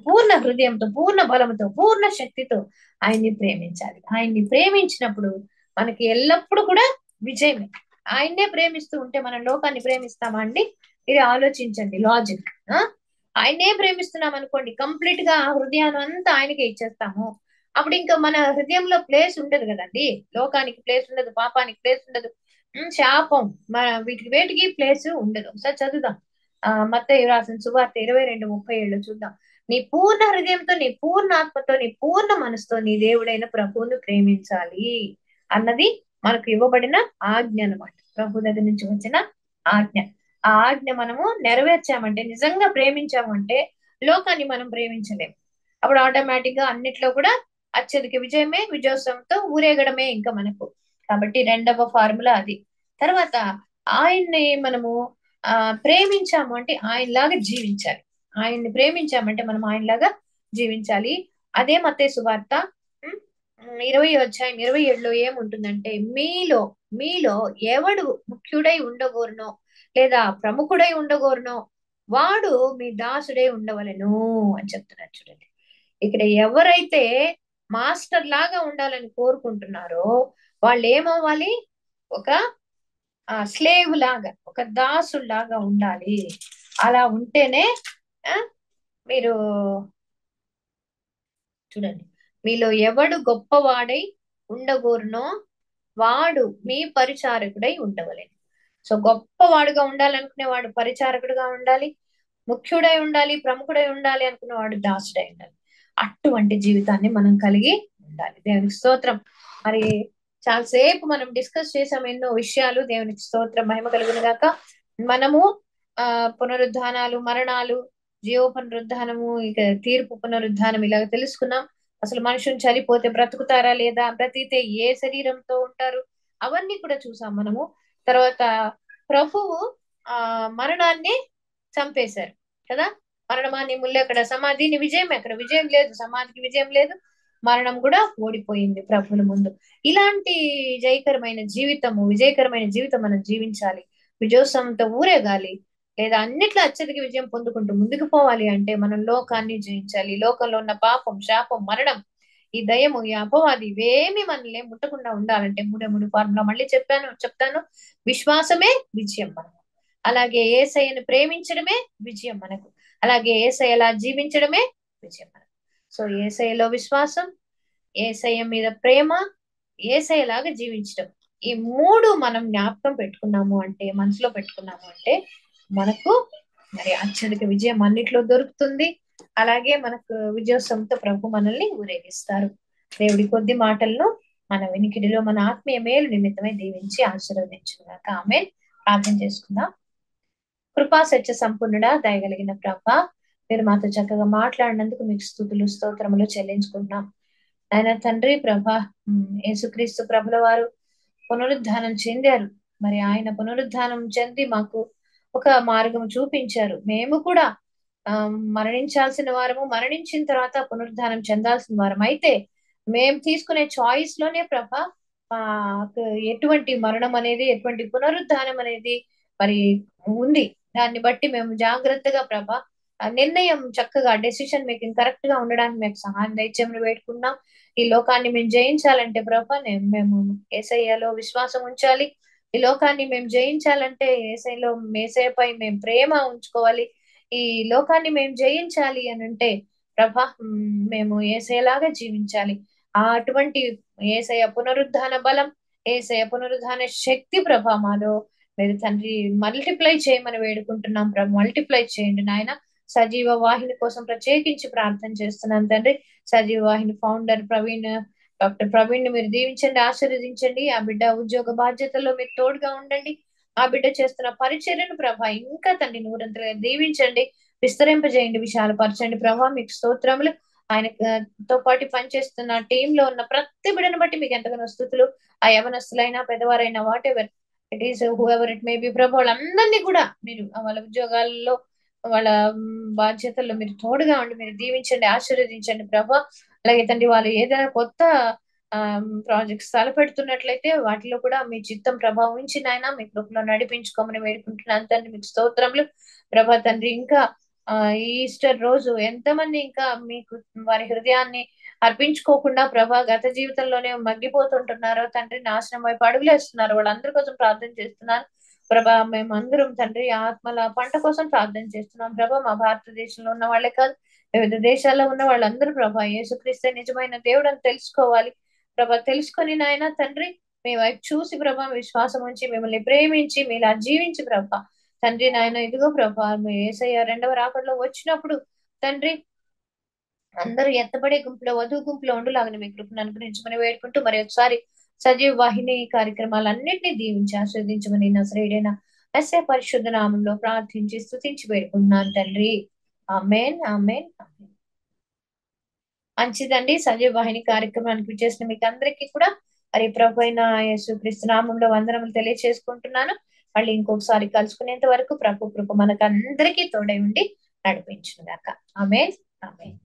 పూర్ణ హృదయంతో, పూర్ణ బలంతో, పూర్ణ శక్తితో ఆయన్ని ప్రేమించాలి. ఆయన్ని ప్రేమించినప్పుడు మనకి ఎల్లప్పుడూ కూడా విజయమే. ఆయన్నే ప్రేమిస్తూ ఉంటే మనం లోకాన్ని ప్రేమిస్తామా అండి? ఇది ఆలోచించండి, లాజిక్. ఆయన్నే ప్రేమిస్తున్నాం అనుకోండి, కంప్లీట్ గా ఆ హృదయాన్ని అంతా ఆయనకే ఇచ్చేస్తాము. అప్పుడు ఇంకా మన హృదయంలో ప్లేస్ ఉండదు కదండి. లోకానికి ప్లేస్ ఉండదు, పాపానికి ప్లేస్ ఉండదు, శాపం, మన వేటికి ప్లేస్ ఉండదు. ఒకసారి చదువుదాం. మత్తయి రాసిన సువార్త 22:37 చూద్దాం. నీ పూర్ణ హృదయంతో, నీ పూర్ణ ఆత్మతో, నీ పూర్ణ మనసుతో నీ దేవుడైన ప్రభువును ప్రేమించాలి అన్నది మనకు ఇవ్వబడిన ఆజ్ఞ అన్నమాట. ప్రభు దగ్గర నుంచి వచ్చిన ఆజ్ఞ. ఆ ఆజ్ఞ మనము నెరవేర్చామంటే, నిజంగా ప్రేమించామంటే లోకాన్ని మనం ప్రేమించలేము. అప్పుడు ఆటోమేటిక్ గా అన్నిట్లో కూడా అత్యధిక విజయమే, విజయోత్సవంతో ఊరేగడమే ఇంకా మనకు. కాబట్టి 2వ ఫార్ములా అది. తర్వాత ఆయన్ని మనము ప్రేమించాము అంటే ఆయనలాగా జీవించాలి. ఆయన్ని ప్రేమించామంటే మనం ఆయనలాగా జీవించాలి. అదే మత్తయి సువార్త 20వ అధ్యాయం 27లో ఏముంటుందంటే, మీలో మీలో ఎవడు ముఖ్యుడై ఉండగోరునో లేదా ప్రముఖుడై ఉండగోరునో వాడు మీ దాసుడై ఉండవలెను అని చెప్తున్నారు. చూడండి, ఇక్కడ ఎవరైతే మాస్టర్ లాగా ఉండాలని కోరుకుంటున్నారో వాళ్ళు ఏమవ్వాలి? ఒక స్లేవ్ లాగా, ఒక దాసులాగా ఉండాలి. అలా ఉంటేనే మీరు చూడండి, మీలో ఎవడు గొప్పవాడై ఉండగోరునో వాడు మీ పరిచారకుడై ఉండవలెను. సో గొప్పవాడుగా ఉండాలనుకునే వాడు పరిచారకుడుగా ఉండాలి, ముఖ్యుడై ఉండాలి, ప్రముఖుడై ఉండాలి అనుకునేవాడు దాసుడై ఉండాలి. అటువంటి జీవితాన్ని మనం కలిగి ఉండాలి. దేవునికి స్తోత్రం. మరి చాలాసేపు మనం డిస్కస్ చేసాం ఎన్నో విషయాలు. దేవునికి స్తోత్రం, మహిమ కలుగును గాక. మనము పునరుద్ధానాలు, మరణాలు, జీవ పునరుద్ధానము, ఇక తీర్పు పునరుద్ధానం ఇలాగ తెలుసుకున్నాం. అసలు మనుషులు చనిపోతే బ్రతుకుతారా లేదా, బ్రతికితే ఏ శరీరంతో ఉంటారు, అవన్నీ కూడా చూసాం మనము. తర్వాత ప్రభువు మరణాన్ని చంపేశారు కదా. మరణమాన్ని ముళ్ళు ఎక్కడ, సమాధిని విజయం ఎక్కడ? విజయం లేదు, సమాధికి విజయం లేదు, మరణం కూడా ఓడిపోయింది ప్రభువుల ముందు. ఇలాంటి విజయకరమైన జీవితం మనం జీవించాలి. విజయోత్సవంతో ఊరేగాలి, లేదా అన్నిట్లో అత్యధిక విజయం పొందుకుంటూ ముందుకు పోవాలి అంటే మనం లోకాన్ని జయించాలి. లోకంలో ఉన్న పాపం, శాపం, మరణం, ఈ దయము, ఈ అపవాది ఇవేమి మనల్ని ముట్టకుండా ఉండాలంటే 3 ఫార్ములా మళ్ళీ చెప్తాను. విశ్వాసమే విజయం మనకు. అలాగే యేసయ్యను ప్రేమించడమే విజయం మనకు. అలాగే యేసయ్యలా జీవించడమే విజయం మనకు. సో యేసయ్యలో విశ్వాసం, యేసయ్య మీద ప్రేమ, యేసయ్యలాగా జీవించడం, ఈ 3 మనం జ్ఞాపకం పెట్టుకున్నాము అంటే, మనసులో పెట్టుకున్నాము అంటే మనకు మరి అత్యధిక విజయం అన్నిట్లో దొరుకుతుంది. అలాగే మనకు విజయోత్సవంతో ప్రభు మనల్ని ఊరేగిస్తారు. దేవుడి కొద్ది మాటలను మన వినికిడిలో మన ఆత్మీయ మేలు నిమిత్తమై దీవించి ఆశీర్వదించుగాక. ఆమేన్. ప్రార్థన చేసుకుందాం. కృపా సత్య సంపూర్ణుడా, దయగలిగిన ప్రభా, మీరు మాతో చక్కగా మాట్లాడినందుకు మీకు స్తుతులు, స్తోత్రములు చెల్లించుకుంటున్నాం. ఆయన తండ్రి ప్రభా, యేసుక్రీస్తు ప్రభుల వారు పునరుద్ధానం చెందారు. మరి ఆయన పునరుద్ధానం చెంది మాకు ఒక మార్గం చూపించారు. మేము కూడా మరణించాల్సిన వారము, మరణించిన తర్వాత పునరుద్ధానం చెందాల్సిన వారం. అయితే మేము తీసుకునే చాయిస్ లోనే ప్రభా ఎటువంటి మరణం అనేది, ఎటువంటి పునరుద్ధానం అనేది మరి ఉంది. దాన్ని బట్టి మేము జాగ్రత్తగా ప్రభా నిర్ణయం చక్కగా, డెసిషన్ మేకింగ్ కరెక్ట్ గా ఉండడానికి మేము సహాయం దయచేయమని వేడుకున్నాం. ఈ లోకాన్ని మేము జయించాలంటే ప్రభా మేము యేసయ్యలో విశ్వాసం ఉంచాలి. ఈ లోకాన్ని మేము జయించాలంటే యేసయ్యపై మేము ప్రేమ ఉంచుకోవాలి. ఈ లోకాన్ని మేము జయించాలి అని అంటే ప్రభా మేము ఏసయ్యలాగా జీవించాలి. అటువంటి ఏసయ్య పునరుద్ధాన బలం, ఏసయ్య పునరుద్ధాన శక్తి ప్రభా మాలో మీరు తండ్రి మల్టిప్లై చేయమని వేడుకుంటున్నాం ప్రభు. మల్టిప్లై చేయండి నాయన. సజీవ వాహిని కోసం ప్రత్యేకించి ప్రార్థన చేస్తున్నాను తండ్రి. సజీవ వాహిని ఫౌండర్ డాక్టర్ ప్రవీణ్ ని మీరు దీవించండి, ఆశీర్వదించండి. ఆ బిడ్డ ఉద్యోగ బాధ్యతల్లో మీరు తోడుగా ఉండండి. ఆ బిడ్డ చేస్తున్న పరిచర్యను ప్రభా ఇంకా తండ్రి నూరంతలుగా దీవించండి, విస్తరింపజేయండి, విశాలపరచండి ప్రభా. మీకు స్తోత్రములు. ఆయన తో పాటు పనిచేస్తున్న టీమ్ లో ఉన్న ప్రతి బిడ్డను బట్టి మీకు ఎంతగానో స్తుతులు. ఆ యవనస్తులైనా పెద్దవారైనా whatever it is whoever it may be ప్రభా, వాళ్ళందరినీ కూడా మీరు వాళ్ళ ఉద్యోగాల్లో వాళ్ళ బాధ్యతల్లో మీరు తోడుగా ఉండి మీరు దీవించండి, ఆశీర్వదించండి ప్రభా. అలాగే తండ్రి వాళ్ళు ఏదైనా కొత్త ప్రాజెక్ట్స్ తలపెడుతున్నట్లయితే వాటిలో కూడా మీ చిత్తం ప్రభావం ఉంచి నాయన మీ కృపలో నడిపించుకోమని వేడుకుంటున్నాను తండ్రి. మీకు స్తోత్రములు ప్రభా తండ్రి. ఇంకా ఈ ఈస్టర్ రోజు ఎంతమంది ఇంకా మీకు వారి హృదయాన్ని అర్పించుకోకుండా ప్రభా గత జీవితంలోనే మగ్గిపోతుంటున్నారో తండ్రి, నాశనం వైపు అడుగులేస్తున్నారు, వాళ్ళందరి కోసం ప్రార్థన చేస్తున్నాను ప్రభా. మేమందరం తండ్రి ఆత్మల పంట కోసం ప్రార్థన చేస్తున్నాం ప్రభా. మా భారతదేశంలో ఉన్న వాళ్ళే కాదు, వివిధ దేశాల్లో ఉన్న వాళ్ళందరూ ప్రభా యేసుక్రీస్తే నిజమైన దేవుడు అని తెలుసుకోవాలి ప్రభా. తెలుసుకొని నాయన తండ్రి మీ వైపు చూసి ప్రభా విశ్వాసం ఉంచి మిమ్మల్ని ప్రేమించి మీలా జీవించి ప్రభా తండ్రి నాయన. ఇదిగో ప్రభా మీ యేసయ్య రెండవ రాకడలో వచ్చినప్పుడు తండ్రి అందరూ ఎత్తబడే గుంపులో వధువు గుంపులో ఉండులాగానే మీ కృపను అనుగ్రహించమని వేడుకుంటూ మరి ఒకసారి సజీవ వాహిని కార్యక్రమాలన్నింటినీ దీవించి ఆస్వాదించమని నజరేయుడైన యేసయ్య పరిశుద్ధ నామంలో ప్రార్థించి స్తుతించి వేడుకుంటున్నాను తండ్రి. ఆమేన్, ఆమేన్, ఆమేన్. మంచిదండి. సజీవ వాహిని కార్యక్రమానికి విచ్చేసిన మీకు అందరికీ కూడా మరి ప్రభు అయిన యేసుక్రీస్తు నామంలో వందనములు తెలియచేసుకుంటున్నాను. మళ్ళీ ఇంకొకసారి కలుసుకునేంత వరకు ప్రభు కృప మనకు అందరికీ తోడై ఉండి నడిపించును గాక. ఆమేన్, ఆమేన్.